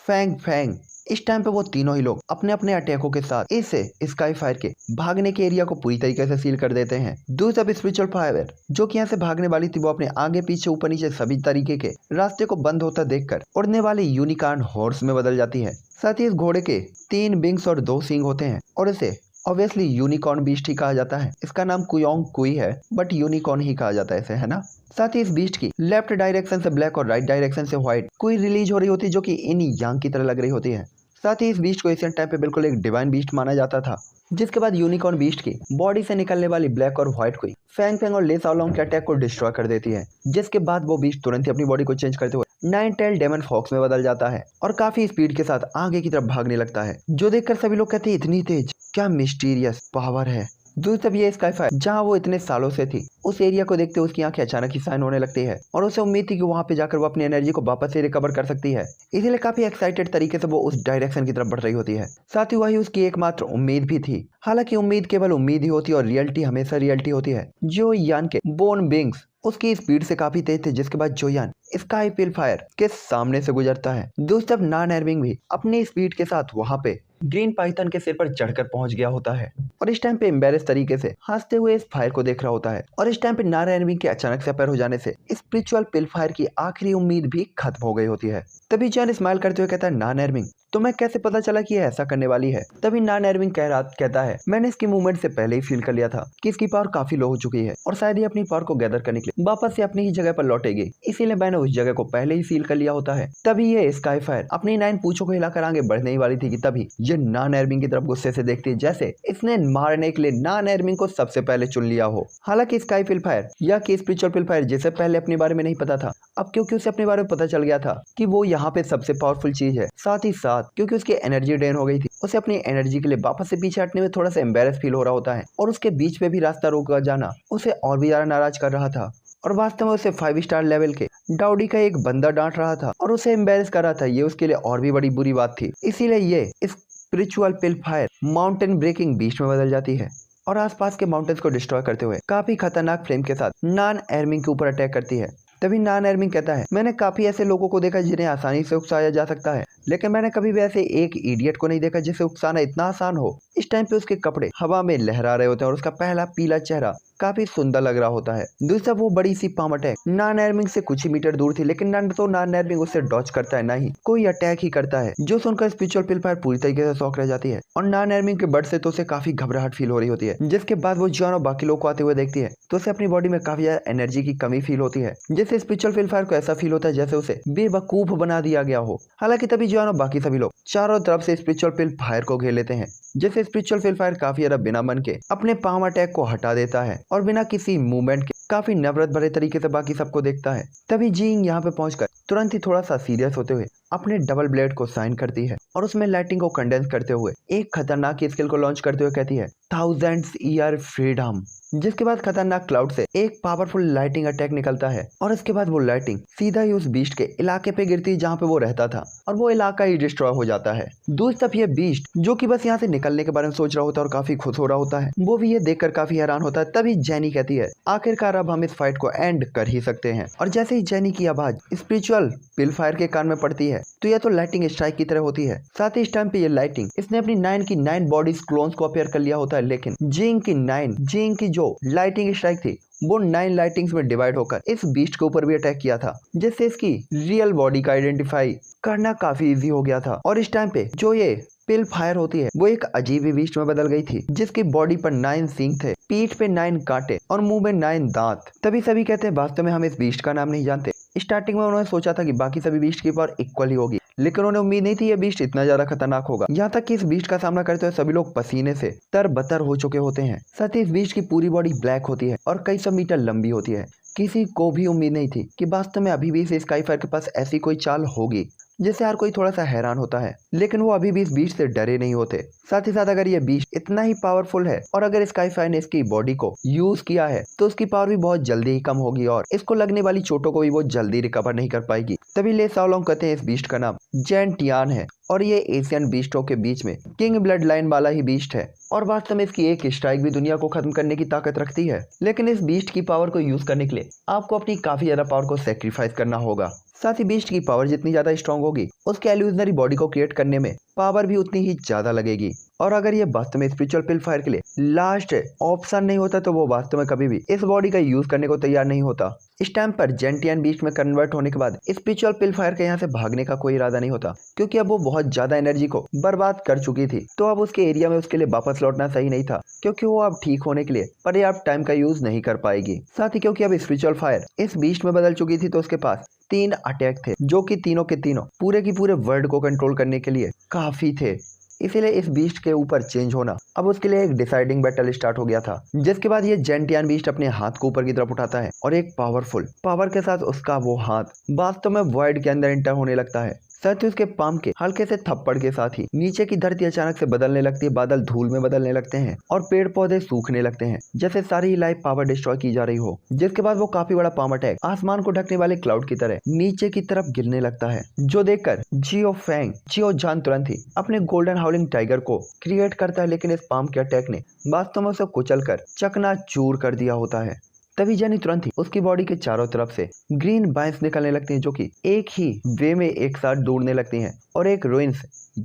फैंग फैंग, इस टाइम पे वो तीनों ही लोग अपने अपने अटैकों के साथ इस स्काई फायर के भागने के एरिया को पूरी तरीके से सील कर देते हैं। दूसरी स्पिरिचुअल फायर जो कि यहाँ से भागने वाली थी, वो अपने आगे पीछे ऊपर नीचे सभी तरीके के रास्ते को बंद होता देखकर उड़ने वाली यूनिकॉर्न हॉर्स में बदल जाती है। साथ ही इस घोड़े के 3 विंग्स और 2 सींग होते हैं, और इसे ऑब्वियसली यूनिकॉर्न बीस्ट ही कहा जाता है। इसका नाम कुयोंग कुई है, बट यूनिकॉर्न ही कहा जाता है इसे, है ना। साथ ही इस बीस्ट की लेफ्ट डायरेक्शन से ब्लैक और राइट डायरेक्शन से व्हाइट कोई रिलीज हो रही होती है, जो कि इन यांग की तरह लग रही होती है। साथ ही इस बीस्ट को एशियन टाइम पे बिल्कुल एक डिवाइन बीस्ट माना जाता था। जिसके बाद यूनिकॉर्न बीस्ट की बॉडी से निकलने वाली ब्लैक और व्हाइट कोई फैंग फैंग और ले सालोंग के अटैक को डिस्ट्रॉय कर देती है। जिसके बाद वो बीस्ट तुरंत ही अपनी बॉडी को चेंज करते हुए 9 टेल डेमन फॉक्स में बदल जाता है और काफी स्पीड के साथ आगे की तरफ भागने लगता है, जो देखकर सभी लोग कहते हैं इतनी तेज, क्या मिस्टीरियस पावर है। दूसरी तरफ ये स्काई फायर जहाँ वो इतने सालों से थी, उस एरिया को देखते उसकी आंखें अचानक ही साइन होने लगती है, और उसे उम्मीद थी कि वहां पे जाकर वो अपनी एनर्जी को वापस से रिकवर कर सकती है। इसीलिए काफी एक्साइटेड तरीके से वो उस डायरेक्शन की तरफ बढ़ रही होती है। साथ ही वही उसकी एकमात्र उम्मीद भी थी। हालांकि उम्मीद केवल उम्मीद ही होती है और रियलिटी हमेशा रियलिटी होती है। जो यान के बोन बिंग्स उसकी स्पीड से काफी तेज थे, जिसके बाद जोयान स्काई पिल फायर के सामने से गुजरता है। दूसरी तरफ नान एर्विंग भी अपनी स्पीड के साथ वहां पे ग्रीन पाइथन के सिर पर चढ़कर पहुंच गया होता है, और इस टाइम पे एम्बेरेस तरीके से हंसते हुए इस फायर को देख रहा होता है। और इस टाइम पे नान एर्विंग के अचानक से पैर हो जाने से स्पिरिचुअल पिल फायर की आखिरी उम्मीद भी खत्म हो गई होती है। तभी जॉन स्माइल करते हुए कहता है, नान एर्विंग तुम्हें कैसे पता चला कि ये ऐसा करने वाली है। तभी नान एर्विंग कहता है, मैंने इसकी मूवमेंट से पहले ही फील कर लिया था कि इसकी पावर काफी लो हो चुकी है और शायद ये अपनी पावर को गैदर करने के लिए वापस से अपनी ही जगह पर लौटेगी, इसीलिए मैंने उस जगह को पहले ही सील कर लिया होता है। तभी ये स्काई फायर अपनी 9 पूंछों को हिलाकर आगे बढ़ने ही वाली थी कि तभी ये नान एर्विंग की तरफ गुस्से से देखती है, जैसे इसने मारने के लिए नान एर्विंग को सबसे पहले चुन लिया हो। हालांकि स्काई पिल फायर या कि स्पिरिचुअल पिल फायर जिसे पहले अपने बारे में नहीं पता था, अब क्योंकि उसे अपने बारे में पता चल गया था कि वो यहाँ पे सबसे पावरफुल चीज है, साथ ही साथ क्योंकि उसकी एनर्जी ड्रेन हो गई थी, उसे अपनी एनर्जी के लिए वापस से पीछे हटने में थोड़ा सा एम्बेरस फील हो रहा होता है, और उसके बीच में भी रास्ता रोका जाना उसे और भी ज्यादा नाराज कर रहा था। और वास्तव में उसे 5 स्टार लेवल के डाउडी का एक बंदा डांट रहा था और उसे एम्बेरस कर रहा था, ये उसके लिए और भी बड़ी बुरी बात थी। इसीलिए ये स्पिरिचुअल पिल फायर माउंटेन ब्रेकिंग बीस्ट में बदल जाती है और आसपास के माउंटेन्स को डिस्ट्रॉय करते हुए काफी खतरनाक फ्लेम के साथ नान एर्विंग के ऊपर अटैक करती है। तभी नान एर्विंग कहता है, मैंने काफी ऐसे लोगों को देखा जिन्हें आसानी से उकसाया जा सकता है, लेकिन मैंने कभी भी ऐसे एक इडियट को नहीं देखा जिसे उकसाना इतना आसान हो। इस टाइम पे उसके कपड़े हवा में लहरा रहे होते हैं और उसका पहला पीला चेहरा काफी सुंदर लग रहा होता है। दूसरा वो बड़ी सी पाम अटैक नॉन एर्मिंग से कुछ ही मीटर दूर थी, लेकिन नॉन एर्मिंग उससे डॉच करता है, ना ही कोई अटैक ही करता है, जो सुनकर स्पिरिचुअल पिलफायर पूरी तरीके से शॉक रह जाती है। और नॉन एर्मिंग के बर्ड से तो उसे काफी घबराहट फील हो रही होती है। जिसके बाद वो जियान और बाकी लोग को आते हुए देखती है तो उसे अपनी बॉडी में काफी ज्यादा एनर्जी की कमी फील होती है, जिससे स्पिरिचुअल पिलफायर को ऐसा फील होता है जैसे उसे बेवकूफ बना दिया गया हो। हालांकि तभी जियान और बाकी सभी लोग चारों तरफ से स्पिरिचुअल पिलफायर को घेर लेते हैं, जिससे स्पिरिचुअल पिलफायर काफी ज्यादा बिना मन के अपने पाम अटैक को हटा देता है और बिना किसी मूवमेंट के काफी नफरत भरे तरीके से बाकी सबको देखता है। तभी जीइंग यहाँ पे पहुंचकर तुरंत ही थोड़ा सा सीरियस होते हुए अपने डबल ब्लेड को साइन करती है और उसमें लाइटिंग को कंडेंस करते हुए एक खतरनाक स्किल को लॉन्च करते हुए कहती है थाउजेंड्स ईयर फ्रीडम। जिसके बाद खतरनाक क्लाउड से एक पावरफुल लाइटिंग अटैक निकलता है और इसके बाद वो लाइटिंग सीधा ही उस बीस्ट के इलाके पे गिरती है जहाँ पे वो रहता था और वो इलाका ही डिस्ट्रॉय हो जाता है। दूसरी तरफ ये बीस्ट जो कि बस यहाँ से निकलने के बारे में सोच रहा होता है और काफी खुश हो रहा होता है, वो भी ये देखकर काफी हैरान होता है। तभी जेनी कहती है आखिरकार अब हम इस फाइट को एंड कर ही सकते हैं। और जैसे ही जेनी की आवाज स्पिरिचुअल पिलफायर के कान में पड़ती है तो यह तो लाइटिंग स्ट्राइक की तरह होती है। साथ ही इस टाइम पे ये लाइटिंग इसने अपनी 9 की 9 बॉडीज क्लोन्स को अपेयर कर लिया होता है, लेकिन जीइंग की जो लाइटिंग स्ट्राइक थी वो 9 लाइटिंग्स में डिवाइड होकर इस बीस्ट के ऊपर भी अटैक किया था, जिससे इसकी रियल बॉडी का आइडेंटिफाई करना काफी इजी हो गया था। और इस टाइम पे जो ये पिल फायर होती है वो एक अजीब ही बीस्ट में बदल गई थी, जिसकी बॉडी पर 9 सींग थे, पीठ पे 9 कांटे और मुंह में 9 दांत। तभी सभी कहते हैं वास्तव में हम इस बीस्ट का नाम नहीं जानते। स्टार्टिंग में उन्होंने सोचा था कि बाकी सभी बीस्ट की पावर इक्वल ही होगी, लेकिन उन्हें उम्मीद नहीं थी ये बीस्ट इतना ज्यादा खतरनाक होगा। यहाँ तक कि इस बीस्ट का सामना करते हुए सभी लोग पसीने से तरबतर हो चुके होते हैं। साथ ही इस बीस्ट की पूरी बॉडी ब्लैक होती है और कई सौ मीटर लंबी होती है। किसी को भी उम्मीद नहीं थी कि वास्तव में अभी भी इस स्काईफायर के पास ऐसी कोई चाल होगी, जिससे हर कोई थोड़ा सा हैरान होता है, लेकिन वो अभी भी इस बीस्ट से डरे नहीं होते। साथ ही साथ अगर ये बीस्ट इतना ही पावरफुल है और अगर स्काईफायर ने इसकी बॉडी को यूज किया है तो उसकी पावर भी बहुत जल्दी ही कम होगी और इसको लगने वाली चोटों को भी वो जल्दी रिकवर नहीं कर पाएगी। तभी ले साओलोंग कहते हैं इस बीस्ट का नाम जेंटियान है और ये एशियन बीस्टों के बीच में किंग ब्लड लाइन वाला ही बीस्ट है और वास्तव में इसकी एक स्ट्राइक भी दुनिया को खत्म करने की ताकत रखती है। लेकिन इस बीस्ट की पावर को यूज करने के लिए आपको अपनी काफी ज्यादा पावर को सेक्रीफाइस करना होगा। साथ ही बीस्ट की पावर जितनी ज्यादा स्ट्रांग होगी उसके एल्यूजनरी बॉडी को क्रिएट करने में पावर भी उतनी ही ज्यादा लगेगी। और अगर ये वास्तव में स्पिरिचुअल पिलफायर के लिए लास्ट ऑप्शन नहीं होता तो वो वास्तव में कभी भी इस बॉडी का यूज करने को तैयार नहीं होता। इस टाइम पर जेंटियान बीस्ट में कन्वर्ट होने के बाद स्पिरिचुअल पिलफायर के यहाँ से भागने का कोई इरादा नहीं होता, क्योंकि अब वो बहुत ज्यादा एनर्जी को बर्बाद कर चुकी थी। तो अब उसके एरिया में उसके लिए वापस लौटना सही नहीं था, क्योंकि वो अब ठीक होने के लिए पर्याप्त टाइम का यूज नहीं कर पाएगी। साथ ही क्योंकि अब स्पिरिचुअल फायर इस बीस्ट में बदल चुकी थी तो उसके पास 3 अटैक थे, जो कि तीनों के तीनों पूरे की पूरे वर्ल्ड को कंट्रोल करने के लिए काफी थे। इसीलिए इस बीस्ट के ऊपर चेंज होना अब उसके लिए एक डिसाइडिंग बैटल स्टार्ट हो गया था। जिसके बाद ये जेंटियान बीस्ट अपने हाथ को ऊपर की तरफ उठाता है और एक पावरफुल पावर के साथ उसका वो हाथ वास्तव में वॉइड के अंदर एंटर होने लगता है। साथ ही उसके पाम के हल्के से थप्पड़ के साथ ही नीचे की धरती अचानक से बदलने लगती है, बादल धूल में बदलने लगते हैं और पेड़ पौधे सूखने लगते हैं, जैसे सारी लाइफ पावर डिस्ट्रॉय की जा रही हो। जिसके बाद वो काफी बड़ा पाम अटैक आसमान को ढकने वाले क्लाउड की तरह नीचे की तरफ गिरने लगता है, जो देखकर जियो जान तुरंत ही अपने गोल्डन हाउलिंग टाइगर को क्रिएट करता है, लेकिन इस पाम के अटैक ने वास्तव में उसे कुचलकर चकनाचूर कर दिया होता है। तभी जेनी तुरंत ही उसकी बॉडी के चारों तरफ से ग्रीन बाइंस निकलने लगती हैं, जो कि एक ही वे में एक साथ दौड़ने लगती हैं और एक रुइंस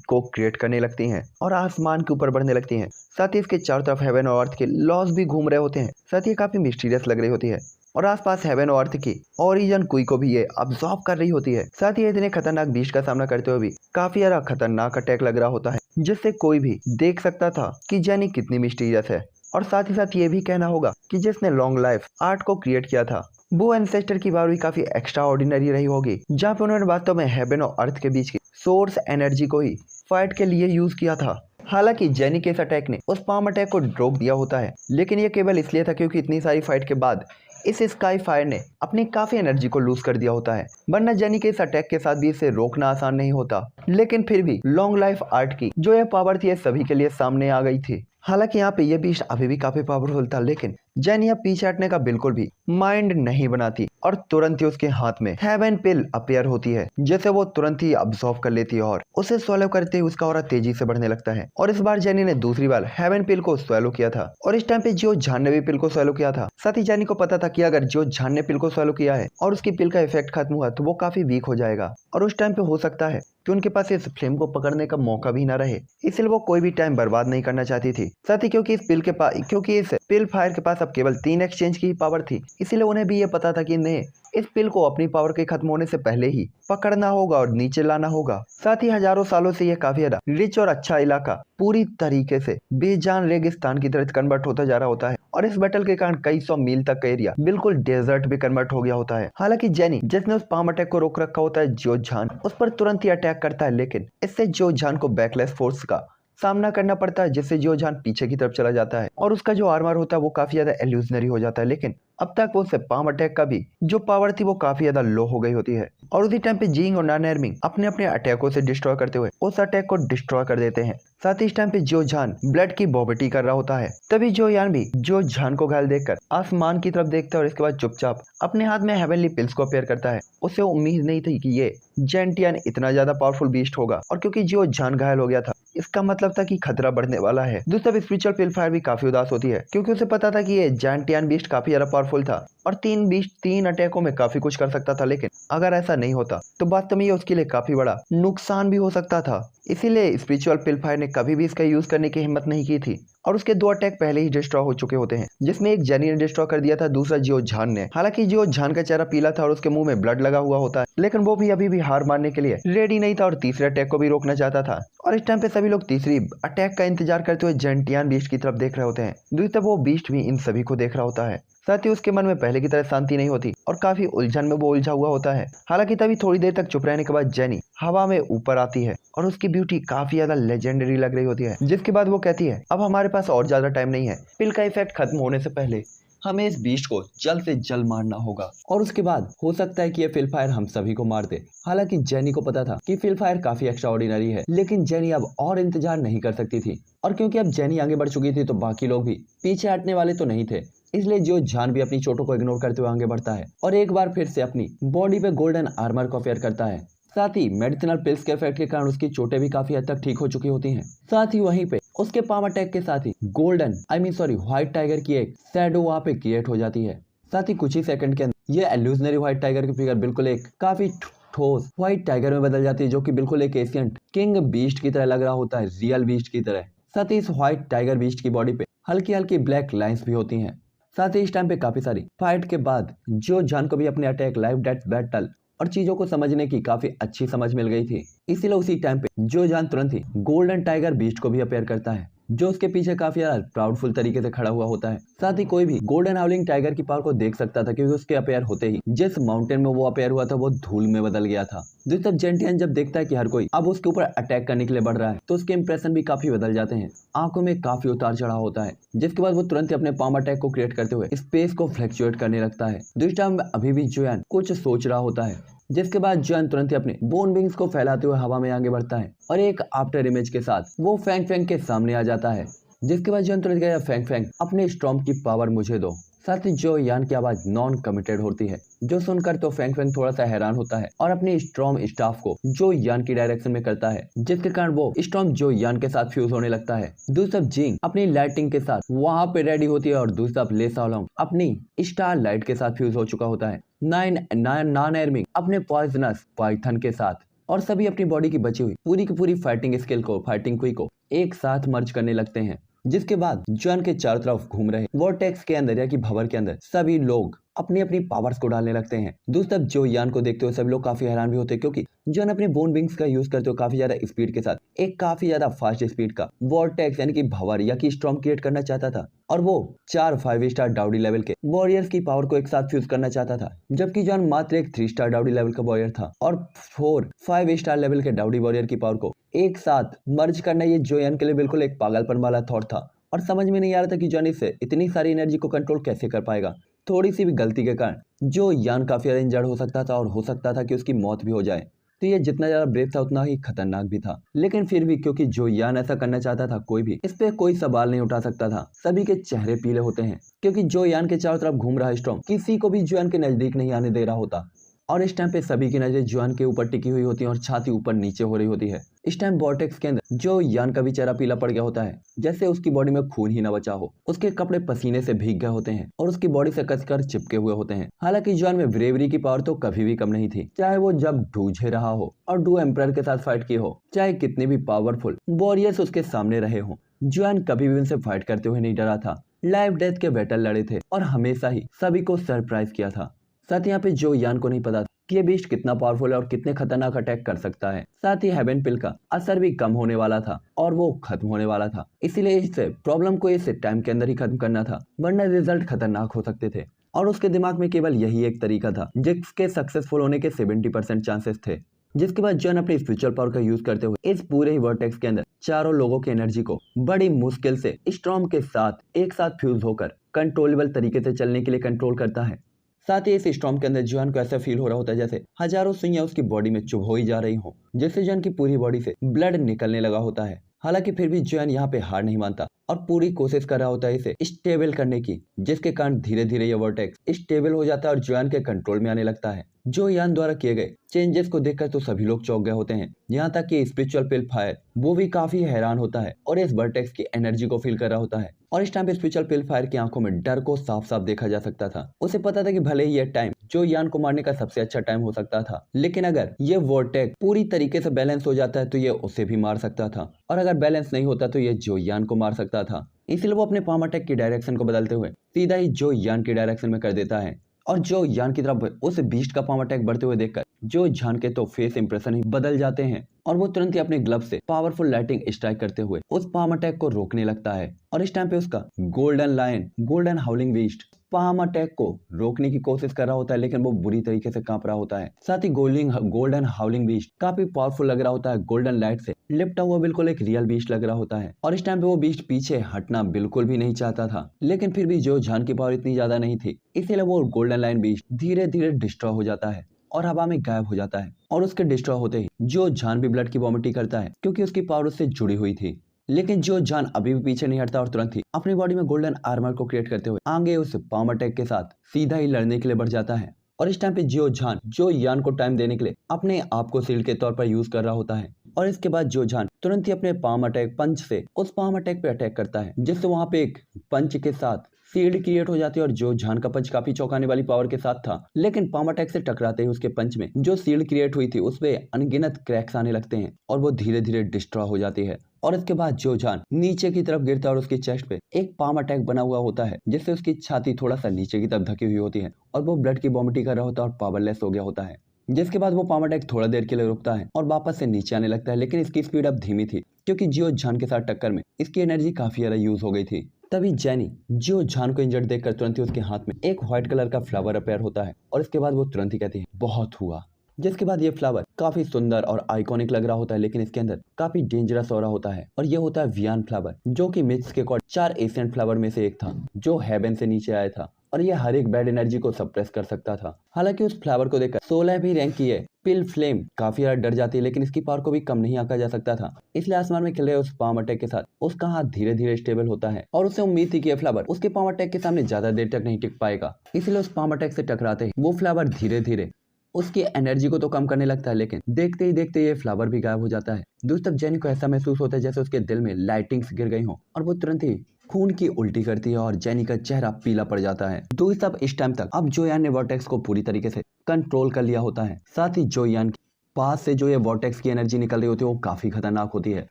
को क्रिएट करने लगती हैं और आसमान के ऊपर बढ़ने लगती हैं। साथ ही इसके चारों तरफ हेवन और अर्थ के लॉज भी घूम रहे होते हैं। साथ ही काफी मिस्टीरियस लग रही होती है और आसपास हेवन और अर्थ की ओरिजिन कुई को भी ये अब्सॉर्ब कर रही होती है। साथ ही इतने खतरनाक बीस्ट का सामना करते हुए भी काफी ज्यादा खतरनाक अटैक लग रहा होता है, जिससे कोई भी देख सकता था कि जेनी कितनी मिस्टीरियस है। और साथ ही साथ ये भी कहना होगा कि जिसने लॉन्ग लाइफ आर्ट को क्रिएट किया था वो एंसेस्टर की पावर भी काफी एक्स्ट्रा ऑर्डिनरी रही होगी, जहाँ पे उन्होंने वास्तव में हेवन और अर्थ के बीच की सोर्स एनर्जी को ही फाइट के लिए यूज किया था। हालांकि जेनी के इस अटैक ने उस पाम अटैक को रोक दिया होता है, लेकिन ये केवल इसलिए था क्योंकि इतनी सारी फाइट के बाद इस स्काई फायर ने अपनी काफी एनर्जी को लूज कर दिया होता है, वरना जेनी के इस अटैक के साथ भी इसे रोकना आसान नहीं होता। लेकिन फिर भी लॉन्ग लाइफ आर्ट की जो यह पावर थी सभी के लिए सामने आ गई थी। हालांकि यहाँ पे ये बीस्ट अभी भी काफी पावरफुल था, लेकिन जेनी अब पीछे हटने का बिल्कुल भी माइंड नहीं बनाती और तुरंत ही उसके हाथ में हेवन पिल अपीयर होती है, जिसे वो तुरंत ही अब्सॉर्ब कर लेती है और उसे स्वैलो करते ही उसका ऑरा तेजी से बढ़ने लगता है। और इस बार जेनी ने दूसरी बार हेवन पिल को स्वैलो किया था और इस टाइम पे जियो झान ने भी पिल को स्वैलो किया था। साथ ही जेनी को पता था कि अगर जियो झान ने पिल को स्वैलो किया है और उसकी पिल का इफेक्ट खत्म हुआ तो वो काफी वीक हो जाएगा और उस टाइम पे हो सकता है कि उनके पास इस फ्लेम को पकड़ने का मौका भी ना रहे, इसलिए वो कोई भी टाइम बर्बाद नहीं करना चाहती थी। साथ ही क्योंकि इस पिल फायर के पास अब केवल 3 एक्सचेंज की ही पावर थी, इसीलिए उन्हें भी ये पता था कि इन्हें इस पिल को अपनी पावर के खत्म होने से पहले ही पकड़ना होगा और नीचे लाना होगा। साथ ही हजारों सालों से यह काफी ज्यादा रिच और अच्छा इलाका पूरी तरीके से बेजान रेगिस्तान की तरह कन्वर्ट होता जा रहा होता है और इस बैटल के कारण कई सौ मील तक का एरिया बिल्कुल डेजर्ट भी कन्वर्ट हो गया होता है। हालांकि जेनी जिसने उस पाम अटैक को रोक रखा होता है, जो झान उस पर तुरंत ही अटैक करता है, लेकिन इससे जो झान को बैकलेस फोर्स का सामना करना पड़ता है, जिससे जो जान पीछे की तरफ चला जाता है और उसका जो आर्मर होता है वो काफी ज्यादा इल्यूजनरी हो जाता है। लेकिन अब तक वो उससे पाम अटैक का भी जो पावर थी वो काफी ज्यादा लो हो गई होती है और उसी टाइम पे जिंग और नानएर्मिंग अपने अपने अटैकों से डिस्ट्रॉय करते हुए उस अटैक को डिस्ट्रॉय कर देते हैं। साथ ही इस टाइम पे जो जान ब्लड की बॉबिटी कर रहा होता है, तभी जो यान भी जो जान को घायल देखकर आसमान की तरफ देखता है और इसके बाद चुपचाप अपने हाथ में हेवनली पिल्स को अपेयर करता है। उसे उम्मीद नहीं थी कि ये जेंटियन इतना ज्यादा पावरफुल बीस्ट होगा और क्योंकि जो जान घायल हो गया था इसका मतलब था कि खतरा बढ़ने वाला है। दूसरा स्पिरिचुअल पिल फायर भी काफी उदास होती है क्योंकि उसे पता था कि ये जेंटियन बीस्ट काफी ज्यादा पावरफुल था और 3 अटैकों में काफी कुछ कर सकता था, लेकिन अगर ऐसा नहीं होता तो वास्तव में ये उसके लिए काफी बड़ा नुकसान भी हो सकता था। इसीलिए स्पिरिचुअल पिल फायर ने कभी भी इसका यूज करने की हिम्मत नहीं की थी और उसके 2 अटैक पहले ही डिस्ट्रॉय हो चुके होते हैं, जिसमें एक जेनी ने डिस्ट्रॉय कर दिया था, दूसरा जियो झान ने। हालांकि जियो झान का चेहरा पीला था और उसके मुंह में ब्लड लगा हुआ होता है, लेकिन वो भी अभी भी हार मानने के लिए रेडी नहीं था और तीसरे अटैक को भी रोकना चाहता था। और इस टाइम पे सभी लोग तीसरी अटैक का इंतजार करते हुए जेंटियन बीस्ट की तरफ देख रहे होते हैं। दूसरी तरफ वो बीस्ट भी इन सभी को देख रहा होता है। साथ ही उसके मन में पहले की तरह शांति नहीं होती और काफी उलझन में वो उलझा हुआ होता है। हालांकि तभी थोड़ी देर तक चुप रहने के बाद जेनी हवा में ऊपर आती है और उसकी ब्यूटी काफी ज्यादा लेजेंडरी लग रही होती है, जिसके बाद वो कहती है अब हमारे पास और ज्यादा टाइम नहीं है, पिल का इफेक्ट खत्म होने से पहले हमें इस बीस्ट को जल्द से जल्द मारना होगा और उसके बाद हो सकता है कि ये फिल फायर हम सभी को मार दे। हालांकि जेनी को पता था कि फिल फायर काफी एक्स्ट्राऑर्डिनरी है, लेकिन जेनी अब और इंतजार नहीं कर सकती थी और क्योंकि अब जेनी आगे बढ़ चुकी थी तो बाकी लोग भी पीछे हटने वाले तो नहीं थे, इसलिए जो जान भी अपनी चोटों को इग्नोर करते हुए आगे बढ़ता है और एक बार फिर से अपनी बॉडी पे गोल्डन आर्मर को अपेयर करता है। साथ ही मेडिसिनल पिल्स के इफेक्ट के कारण उसकी चोटें भी काफी हद तक ठीक हो चुकी होती हैं। साथ ही वहीं पे उसके पाम अटैक के साथ ही व्हाइट टाइगर की एक शैडो वहां पे क्रिएट हो जाती है। साथ ही कुछ ही सेकंड के अंदर ये इल्यूजनरी व्हाइट टाइगर की फिगर बिल्कुल एक काफी ठोस व्हाइट टाइगर में बदल जाती है, जो कि बिल्कुल एक एशियंट किंग बीस्ट की तरह लग रहा होता है, रियल बीस्ट की तरह। साथ ही इस व्हाइट टाइगर बीस्ट की बॉडी पे हल्की हल्की ब्लैक लाइंस भी होती हैं। साथ ही इस टाइम पे काफी सारी फाइट के बाद जो जान को भी अपने अटैक, लाइफ, डेथ, बैटल और चीजों को समझने की काफी अच्छी समझ मिल गई थी, इसीलिए उसी टाइम पे जो जान तुरंत ही गोल्डन टाइगर बीस्ट को भी अपेयर करता है, जो उसके पीछे काफी ज्यादा प्राउडफुल तरीके से खड़ा हुआ होता है। साथ ही कोई भी गोल्डन हाउलिंग टाइगर की पावर को देख सकता था क्योंकि उसके अपेयर होते ही जिस माउंटेन में वो अपेयर हुआ था वो धूल में बदल गया था। दूसरी तरफ जेंटियन जब देखता है कि हर कोई अब उसके ऊपर अटैक करने के लिए बढ़ रहा है तो उसके इंप्रेशन भी काफी बदल जाते हैं, आंखों में काफी उतार चढ़ाव होता है, जिसके बाद वो तुरंत ही अपने पाम अटैक को क्रिएट करते हुए स्पेस को फ्लक्चुएट करने लगता है। दूसरी टाइम अभी भी जोयान कुछ सोच रहा होता है, जिसके बाद जॉन तुरंत ही अपने बोन विंग्स को फैलाते हुए हवा में आगे बढ़ता है और एक आफ्टर इमेज के साथ वो फैंग फैंग के सामने आ जाता है, जिसके बाद जॉन तुरंत कहता है फैंग फैंग अपने स्टॉर्म की पावर मुझे दो। साथ ही जो यान की आवाज नॉन कमिटेड होती है, जो सुनकर तो फैंग फैंग थोड़ा सा हैरान होता है और अपने स्टॉर्म स्टाफ को जो यान की डायरेक्शन में करता है, जिसके कारण वो स्टॉर्म जो यान के साथ फ्यूज होने लगता है। दूसरी तरफ जिंग अपनी लाइटिंग के साथ वहां पे रेडी होती है और दूसरी तरफ ले सालोंग अपनी स्टार लाइट के साथ फ्यूज हो चुका होता है। नानएर्मिंग अपने पॉइजनस पाइथन के साथ और सभी अपनी बॉडी की बची हुई पूरी की पूरी फाइटिंग स्किल को, फाइटिंग क्विक को एक साथ मर्ज करने लगते हैं, जिसके बाद जॉन के चारों तरफ घूम रहे वॉर्टेक्स के अंदर या कि भंवर के अंदर सभी लोग अपनी अपनी पावर्स को डालने लगते हैं। दूसरी तरफ जो यान को देखते हुए सभी लोग काफी हैरान भी होते हैं क्योंकि जॉन अपने बोन विंग्स का यूज करते हुए काफी ज्यादा स्पीड के साथ एक काफी ज्यादा फास्ट स्पीड का वॉर्टेक्स यानी कि भंवर या कि स्टॉर्म क्रिएट करना चाहता था और वो 4 5 स्टार डाउडी लेवल के वॉरियर्स की पावर को एक साथ फ्यूज करना चाहता था, जबकि जॉन मात्र एक 3 स्टार डाउडी लेवल का वॉरियर था और 4 5 स्टार लेवल के डाउडी वॉरियर की पावर को एक साथ मर्ज करना ये जोयान के लिए बिल्कुल एक पागलपन वाला थॉट था और समझ में नहीं आ रहा था कि जॉन इससे इतनी सारी एनर्जी को कंट्रोल कैसे कर पाएगा। थोड़ी सी भी गलती के कारण जो यान काफी ज्यादा इंजर्ड हो सकता था और हो सकता था कि उसकी मौत भी हो जाए, तो ये जितना ज्यादा ब्रेव था उतना ही खतरनाक भी था। लेकिन फिर भी क्योंकि जो यान ऐसा करना चाहता था कोई भी इस पे कोई सवाल नहीं उठा सकता था। सभी के चेहरे पीले होते हैं क्योंकि जो यान के चारों तरफ घूम रहा है स्टॉर्म किसी को भी जो यान के नजदीक नहीं आने दे रहा होता। और इस टाइम पे सभी की नजर जुआन के ऊपर टिकी हुई होती है और छाती ऊपर नीचे हो रही होती है। इस टाइम वॉर्टेक्स के अंदर जो यान का भी चेहरा पीला पड़ गया होता है, जैसे उसकी बॉडी में खून ही न बचा हो। उसके कपड़े पसीने से भीग गए होते हैं और उसकी बॉडी से कसकर चिपके हुए होते हैं। हालांकि जुआन में ब्रेवरी की पावर तो कभी भी कम नहीं थी, चाहे वो जब जूझे रहा हो और डू एम्परर के साथ फाइट की हो, चाहे कितने भी पावरफुल वॉरियर्स उसके सामने रहे हों, जुआन कभी भी उनसे फाइट करते हुए नहीं डरा था। लाइफ डेथ के बैटल लड़े थे और हमेशा ही सभी को सरप्राइज किया था। साथ ही यहाँ पे जो यान को नहीं पता था कि ये बीस्ट कितना पावरफुल है और कितने खतरनाक अटैक कर सकता है। साथ ही हेवन पिल का असर भी कम होने वाला था और वो खत्म होने वाला था, इसीलिए इस प्रॉब्लम को इस टाइम के अंदर ही खत्म करना था, वरना रिजल्ट खतरनाक हो सकते थे। और उसके दिमाग में केवल यही एक तरीका था जिसके सक्सेसफुल होने के 70% चांसेस थे। जिसके बाद जॉन अपनी स्पिरिचुअल पावर का यूज करते हुए इस पूरे ही वर्टेक्स के अंदर चारों लोगों की एनर्जी को बड़ी मुश्किल से स्टॉर्म के साथ एक साथ फ्यूज होकर कंट्रोलेबल तरीके से चलने के लिए कंट्रोल करता है। साथ ही इस स्टॉर्म के अंदर जॉन को ऐसा फील हो रहा होता है जैसे हजारों सुइयां उसकी बॉडी में चुभ जा रही हो, जिससे जॉन की पूरी बॉडी से ब्लड निकलने लगा होता है। हालांकि फिर भी जॉन यहाँ पे हार नहीं मानता और पूरी कोशिश कर रहा होता है इसे स्टेबल करने की, जिसके कारण धीरे धीरे ये वर्टेक्स स्टेबल हो जाता है और जॉन के कंट्रोल में आने लगता है। जो यान द्वारा किए गए चेंजेस को देखकर तो सभी लोग चौंक गए होते हैं, यहाँ तक कि स्पिरिचुअल पिल फायर वो भी काफी हैरान होता है और इस वर्टेक्स की एनर्जी को फील कर रहा होता है। और इस टाइम पे स्पिरिचुअल पिल फायर की आंखों में डर को साफ साफ देखा जा सकता था। उसे पता था कि भले ही यह टाइम जो यान को मारने का सबसे अच्छा टाइम हो सकता था, लेकिन अगर ये वर्टेक्स पूरी तरीके से बैलेंस हो जाता है तो ये उसे भी मार सकता था, और अगर बैलेंस नहीं होता तो ये जो यान को मार सकता था। इसलिए वो अपने पाम अटैक की डायरेक्शन को बदलते हुए सीधा ही जो यान की डायरेक्शन में कर देता है। और जो यान की तरफ उस बीस्ट का पाम अटैक बढ़ते हुए देखकर जो जान के तो फेस इंप्रेशन ही बदल जाते हैं और वो तुरंत ही अपने ग्लव से पावरफुल लाइटिंग स्ट्राइक करते हुए उस पाम अटैक को रोकने लगता है। और इस टाइम पे उसका गोल्डन हाउलिंग बीस्ट पाम अटैक को रोकने की कोशिश कर रहा होता है, लेकिन वो बुरी तरीके से कांप रहा होता है। साथ ही गोल्डन हाउलिंग बीस्ट काफी पावरफुल लग रहा होता है, गोल्डन लाइट से लिपटा हुआ बिल्कुल एक रियल बीस्ट लग रहा होता है। और इस टाइम पे वो बीस्ट पीछे हटना बिल्कुल भी नहीं चाहता था, लेकिन फिर भी जो जान की पावर इतनी ज्यादा नहीं थी, इसीलिए वो गोल्डन लाइन बीस्ट धीरे धीरे डिस्ट्रॉय हो जाता है और हवा में गायब हो जाता है। और उसके डिस्ट्रॉय होते ही जो जान भी ब्लड की वॉमिटिंग करता है, क्योंकि उसकी पावर उससे जुड़ी हुई थी। लेकिन जो जान अभी भी पीछे नहीं हटता और तुरंत ही अपनी बॉडी में गोल्डन आर्मर को क्रिएट करते हुए आगे उस पाम अटैक के साथ सीधा ही लड़ने के लिए बढ़ जाता है। और इस टाइम पे जो यान को टाइम देने के लिए अपने आप को शील्ड के तौर पर यूज कर रहा होता है। और इसके बाद जो जान तुरंत ही अपने पाम अटैक पंच से उस पाम अटैक पे अटैक करता है, जिससे वहां पे एक पंच के साथ शील्ड क्रिएट हो जाती है। और जो जान का पंच काफी चौंकाने वाली पावर के साथ था, लेकिन पाम अटैक से टकराते ही उसके पंच में जो शील्ड क्रिएट हुई थी उसपे अनगिनत क्रैक्स आने लगते हैं और वो धीरे धीरे डिस्ट्रॉय हो जाती है। और इसके बाद जो जान नीचे की तरफ गिरता है और उसकी चेस्ट पे एक पाम अटैक बना हुआ होता है, जिससे उसकी छाती थोड़ा सा नीचे की तरफ ढकी हुई होती है और वो ब्लड की वॉमिटिंग कर रहा होता है और पावरलेस हो गया होता है। जिसके बाद वो पाम अटैक थोड़ा देर के लिए रुकता है और वापस से नीचे आने लगता है, लेकिन इसकी स्पीड अब धीमी थी क्योंकि जियो जान के साथ टक्कर में इसकी एनर्जी काफी ज्यादा यूज हो गई थी। तभी जैनी जियो जान को इंजर्ड देखकर तुरंत ही उसके हाथ में एक व्हाइट कलर का फ्लावर अपेयर होता है और इसके बाद वो तुरंत ही कहती है बहुत हुआ। जिसके बाद ये फ्लावर काफी सुंदर और आइकॉनिक लग रहा होता है, लेकिन इसके अंदर काफी डेंजरस हो रहा होता है। और ये होता है वियान फ्लावर, जो कि मिथ्स के अकॉर्डिंग 4 एशियंट फ्लावर में से एक था जो हेवन से नीचे आया था और ये हर एक बैड एनर्जी को सप्रेस कर सकता था। हालांकि उस फ्लावर को देखकर 16 भी रैंक की है पिल फ्लेम काफी ज्यादा डर जाती है, लेकिन इसकी पावर को भी कम नहीं आंका जा सकता था। इसलिए आसमान में खेल रहे उस पाम अटैक के साथ उसका हाथ धीरे धीरे स्टेबल होता है और उसे उम्मीद थी कि ये फ्लावर उसके पाम अटैक के सामने ज्यादा देर तक नहीं टिक पाएगा। इसलिए उस पाम अटैक से टकराते ही वो फ्लावर धीरे धीरे उसकी एनर्जी को तो कम करने लगता है, लेकिन देखते ही देखते ये फ्लावर भी गायब हो जाता है। दूर तक जेनी को ऐसा महसूस होता है जैसे उसके दिल में लाइटिंग्स गिर गई हो और वो तुरंत ही खून की उल्टी करती है और जेनी का चेहरा पीला पड़ जाता है। दोस्त अब इस टाइम तक अब जो यान ने वर्टेक्स को पूरी तरीके से कंट्रोल कर लिया होता है। साथ ही जो यान के पास से जो ये वर्टेक्स की एनर्जी निकल रही होती है वो काफी खतरनाक होती है।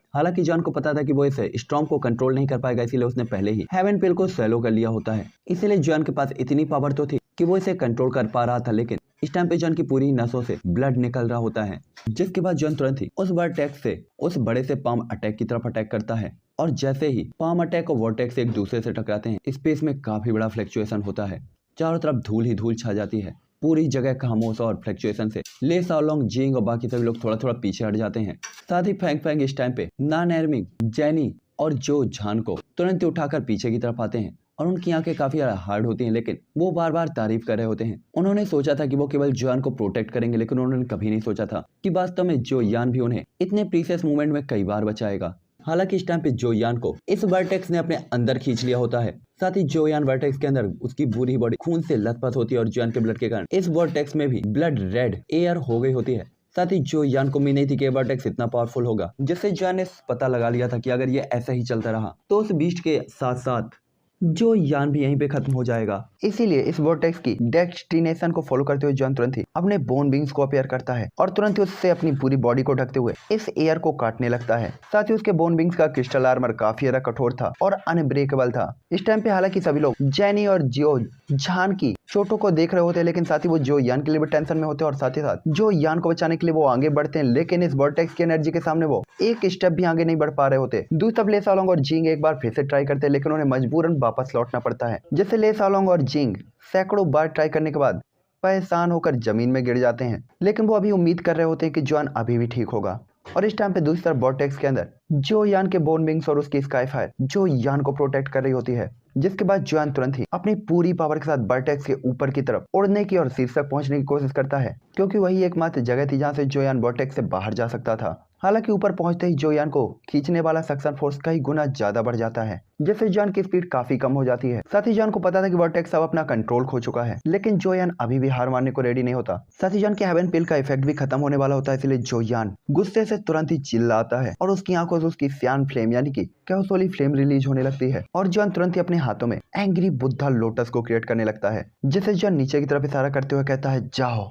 हालांकि जॉन को पता था कि वो इसे स्टॉर्म को कंट्रोल नहीं कर पाएगा, इसीलिए उसने पहले ही हेवन पिल को स्वेलो कर लिया होता है। इसीलिए जॉन के पास इतनी पावर तो थी कि वो इसे कंट्रोल कर पा रहा था, लेकिन इस टाइम पे जॉन की पूरी नसों से ब्लड निकल रहा होता है। जिसके बाद जॉन तुरंत ही उस वर्टेक्स से उस बड़े से पाम अटैक की तरफ अटैक करता है और जैसे ही पाम अटैक और वर्टेक्स एक दूसरे से टकराते हैं, स्पेस में काफी बड़ा फ्लक्चुएशन होता है। चारों तरफ धूल ही धूल छा जाती है, पूरी जगह खामोश और फ्लक्चुएशन से ले साओलोंग, जिंग और बाकी सभी लोग थोड़ा थोड़ा पीछे हट जाते हैं। साथ ही फैंग फैंग इस टाइम पे नान एर्मिंग, जेनी और जो झान को तुरंत ही उठाकर पीछे की तरफ आते हैं और उनकी आंखें काफी हार्ड होती हैं, लेकिन वो बार बार तारीफ कर रहे होते हैं। उन्होंने सोचा था कि वो केवल जोयान को प्रोटेक्ट करेंगे, लेकिन उन्होंने कभी नहीं सोचा था कि वास्तव में जो यान भी उन्हें इतने प्रीसियस मोमेंट में कई बार बचाएगा। हालांकि इस टाइम पे जोयान को इस वर्टेक्स ने अपने अंदर खींच लिया होता है। साथ ही जोयान वर्टेक्स के अंदर उसकी पूरी बॉडी खून से लथपथ होती है और जोयान के ब्लड के कारण इस वर्टेक्स में भी ब्लड रेड एयर हो गई होती है। साथ ही जोयान को उम्मीद नहीं थी कि वर्टेक्स इतना पावरफुल होगा, जिससे जोयान ने पता लगा लिया था कि अगर ये ऐसा ही चलता रहा तो उस बीस्ट के साथ साथ जोयान भी यहीं पे खत्म हो जाएगा। इसीलिए इस वोर्टेक्स की डेस्टिनेशन को फॉलो करते हुए जोयान तुरंत ही अपने बोन विंग्स को अपेयर करता है और तुरंत ही उससे अपनी पूरी बॉडी को ढकते हुए इस एयर को काटने लगता है। साथ ही उसके बोन विंग्स का क्रिस्टल आर्मर काफी ज्यादा कठोर था और अनब्रेकेबल था। इस टाइम पे हालांकि सभी लोग जेनी और जियो जान की चोटों को देख रहे होते हैं, लेकिन साथ ही वो जोयान के लिए भी टेंशन में होते हैं और साथ ही साथ जोयान को बचाने के लिए वो आगे बढ़ते हैं, लेकिन इस वोर्टेक्स की एनर्जी के सामने वो एक स्टेप भी आगे नहीं बढ़ पा रहे होते। दूसरी तरफ ले सालोंग और जिंग एक बार फिर से ट्राई करते हैं, लेकिन उन्हें मजबूरन वापस लौटना पड़ता है, जिससे ले सालोंग और जिंग सैकड़ों बार ट्राई करने के बाद परेशान होकर जमीन में गिर जाते हैं। लेकिन वो अभी उम्मीद कर रहे होते हैं कि जोयान अभी भी ठीक होगा। और इस टाइम पे दूसरी तरफ वोर्टेक्स के अंदर जोयान के बोन विंग्स और उसकी स्काई फायर जोयान को प्रोटेक्ट कर रही होती है, जिसके बाद जोयान तुरंत ही अपनी पूरी पावर के साथ वोर्टेक्स के ऊपर की तरफ उड़ने की और शीर्ष तक पहुंचने की कोशिश करता है, क्योंकि वही एकमात्र जगह थी जहां से जोयान वोर्टेक्स से बाहर जा सकता था। हालांकि ऊपर पहुंचते ही जोयान को खींचने वाला सक्शन फोर्स कई गुना ज्यादा बढ़ जाता है, जिससे जोयान की स्पीड काफी कम हो जाती है। साथ ही जोयान को पता था कि वोर्टेक्स अब अपना कंट्रोल खो चुका है, लेकिन जोयान अभी भी हार मानने को रेडी नहीं होता। साथ ही जोयान के हेवन पिल का इफेक्ट भी खत्म होने वाला होता है, इसलिए जोयान गुस्से से तुरंत ही चिल्लाता है और उसकी आंखों से उसकी सियान फ्लेम यानी कि कैओस वाली फ्लेम रिलीज होने लगती है और जोयान तुरंत ही अपने हाथों में एंग्री बुद्धा लोटस को क्रिएट करने लगता है, जिससे जोयान नीचे की तरफ इशारा करते हुए कहता है जाओ,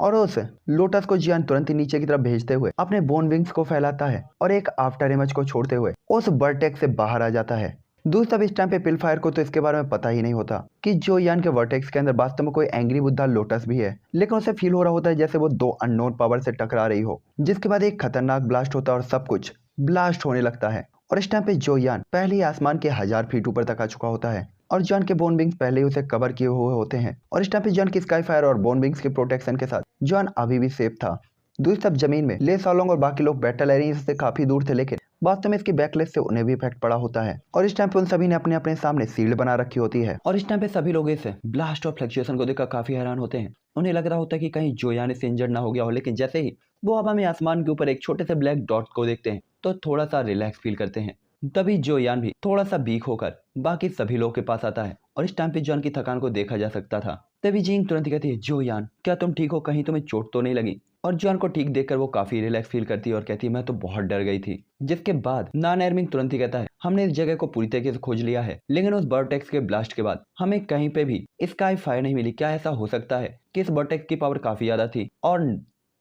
और उस लोटस को जोयान तुरंत ही नीचे की तरफ भेजते हुए अपने बोन विंग्स को फैलाता है और एक आफ्टर इमेज को छोड़ते हुए उस वर्टेक्स से बाहर आ जाता है। दूसरा इस टाइम पे पिलफायर को तो इसके बारे में पता ही नहीं होता कि जोयान के वर्टेक्स के अंदर वास्तव में कोई एंग्री बुद्धा लोटस भी है, लेकिन उसे फील हो रहा होता है जैसे वो दो अननोन पावर से टकरा रही हो, जिसके बाद एक खतरनाक ब्लास्ट होता है और सब कुछ ब्लास्ट होने लगता है। और इस टाइम पे जोयान पहले ही आसमान के 1000 फीट ऊपर तक आ चुका होता है और जोयान के बोन विंग्स पहले ही उसे कवर किए हुए होते हैं। और इस टाइम पे जोयान की स्काई फायर और बोन विंग्स के प्रोटेक्शन के साथ जोयान अभी भी सेफ था। दूसरी तरफ जमीन में ले सालोंग और बाकी लोग बैटल एरिया से काफी दूर थे, लेकिन वास्तव में इसकी बैकलेस से उन्हें भी इफेक्ट पड़ा होता है। और इस टाइम पे उन सभी ने अपने अपने सामने शील्ड बना रखी होती है और इस टाइम पे सभी लोग इस ब्लास्ट और फ्लक्चुएशन को देखकर काफी हैरान होते हैं। उन्हें लग रहा होता है कि कहीं जोयान इससे इंजर्ड ना हो गया हो, लेकिन जैसे ही वो हवा में आसमान के ऊपर एक छोटे से ब्लैक डॉट को देखते हैं तो थोड़ा सा रिलैक्स फील करते हैं। तभी जोयान भी थोड़ा सा वीक होकर बाकी सभी लोगों के पास आता है और इस टाइम पे जोयान की थकान को देखा जा सकता था। तभी जिंग तुरंत कहती है जोयान क्या तुम ठीक हो, कहीं तुम्हें चोट तो नहीं लगी? और जोयान को ठीक देखकर वो काफी रिलैक्स फील करती है और कहती है मैं तो बहुत डर गई थी। जिसके बाद नान एरमिंग तुरंत ही कहता है हमने इस जगह को पूरी तरीके से खोज लिया है, लेकिन उस वर्टेक्स के ब्लास्ट के बाद हमें कहीं पे भी स्काई फायर नहीं मिली। क्या ऐसा हो सकता है कि इस वर्टेक्स की पावर काफी ज्यादा थी और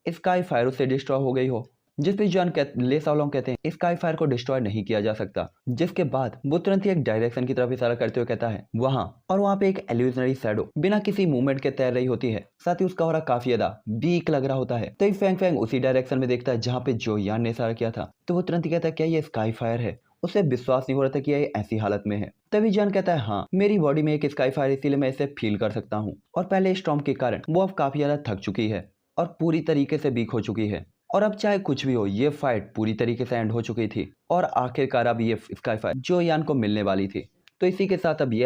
स्काई फायर उससे डिस्ट्रॉय हो गई हो? जिस पे जोयान ले सालोंग कहते हैं स्काई फायर को डिस्ट्रॉय नहीं किया जा सकता। जिसके बाद वो तुरंत ही एक डायरेक्शन की तरफ इशारा करते हुए कहता है वहां, और वहां पे एक इल्यूजनरी शैडो बिना किसी मूवमेंट के तैर रही होती है। साथ ही उसका ऑरा काफी ज्यादा वीक लग रहा होता है। तो फैंग फैंग उसी डायरेक्शन में देखता है जहाँ पे जोयान ने इशारा किया था, तो वो तुरंत ही कहता है क्या ये स्काई फायर है? उसे विश्वास नहीं हो रहा था कि ये ऐसी हालत में है। तभी जोयान कहता है हाँ मेरी बॉडी में एक स्काई फायर, इसीलिए मैं इसे फील कर सकता हूँ। और पहले स्टॉर्म के कारण वो अब काफी ज्यादा थक चुकी है और पूरी तरीके से वीक हो चुकी है और अब चाहे कुछ भी हो ये फाइट पूरी तरीके से एंड हो चुकी थी और आखिरकार अब ये स्काई फायर जोयान को मिलने वाली थी। तो इसी के साथ अब ये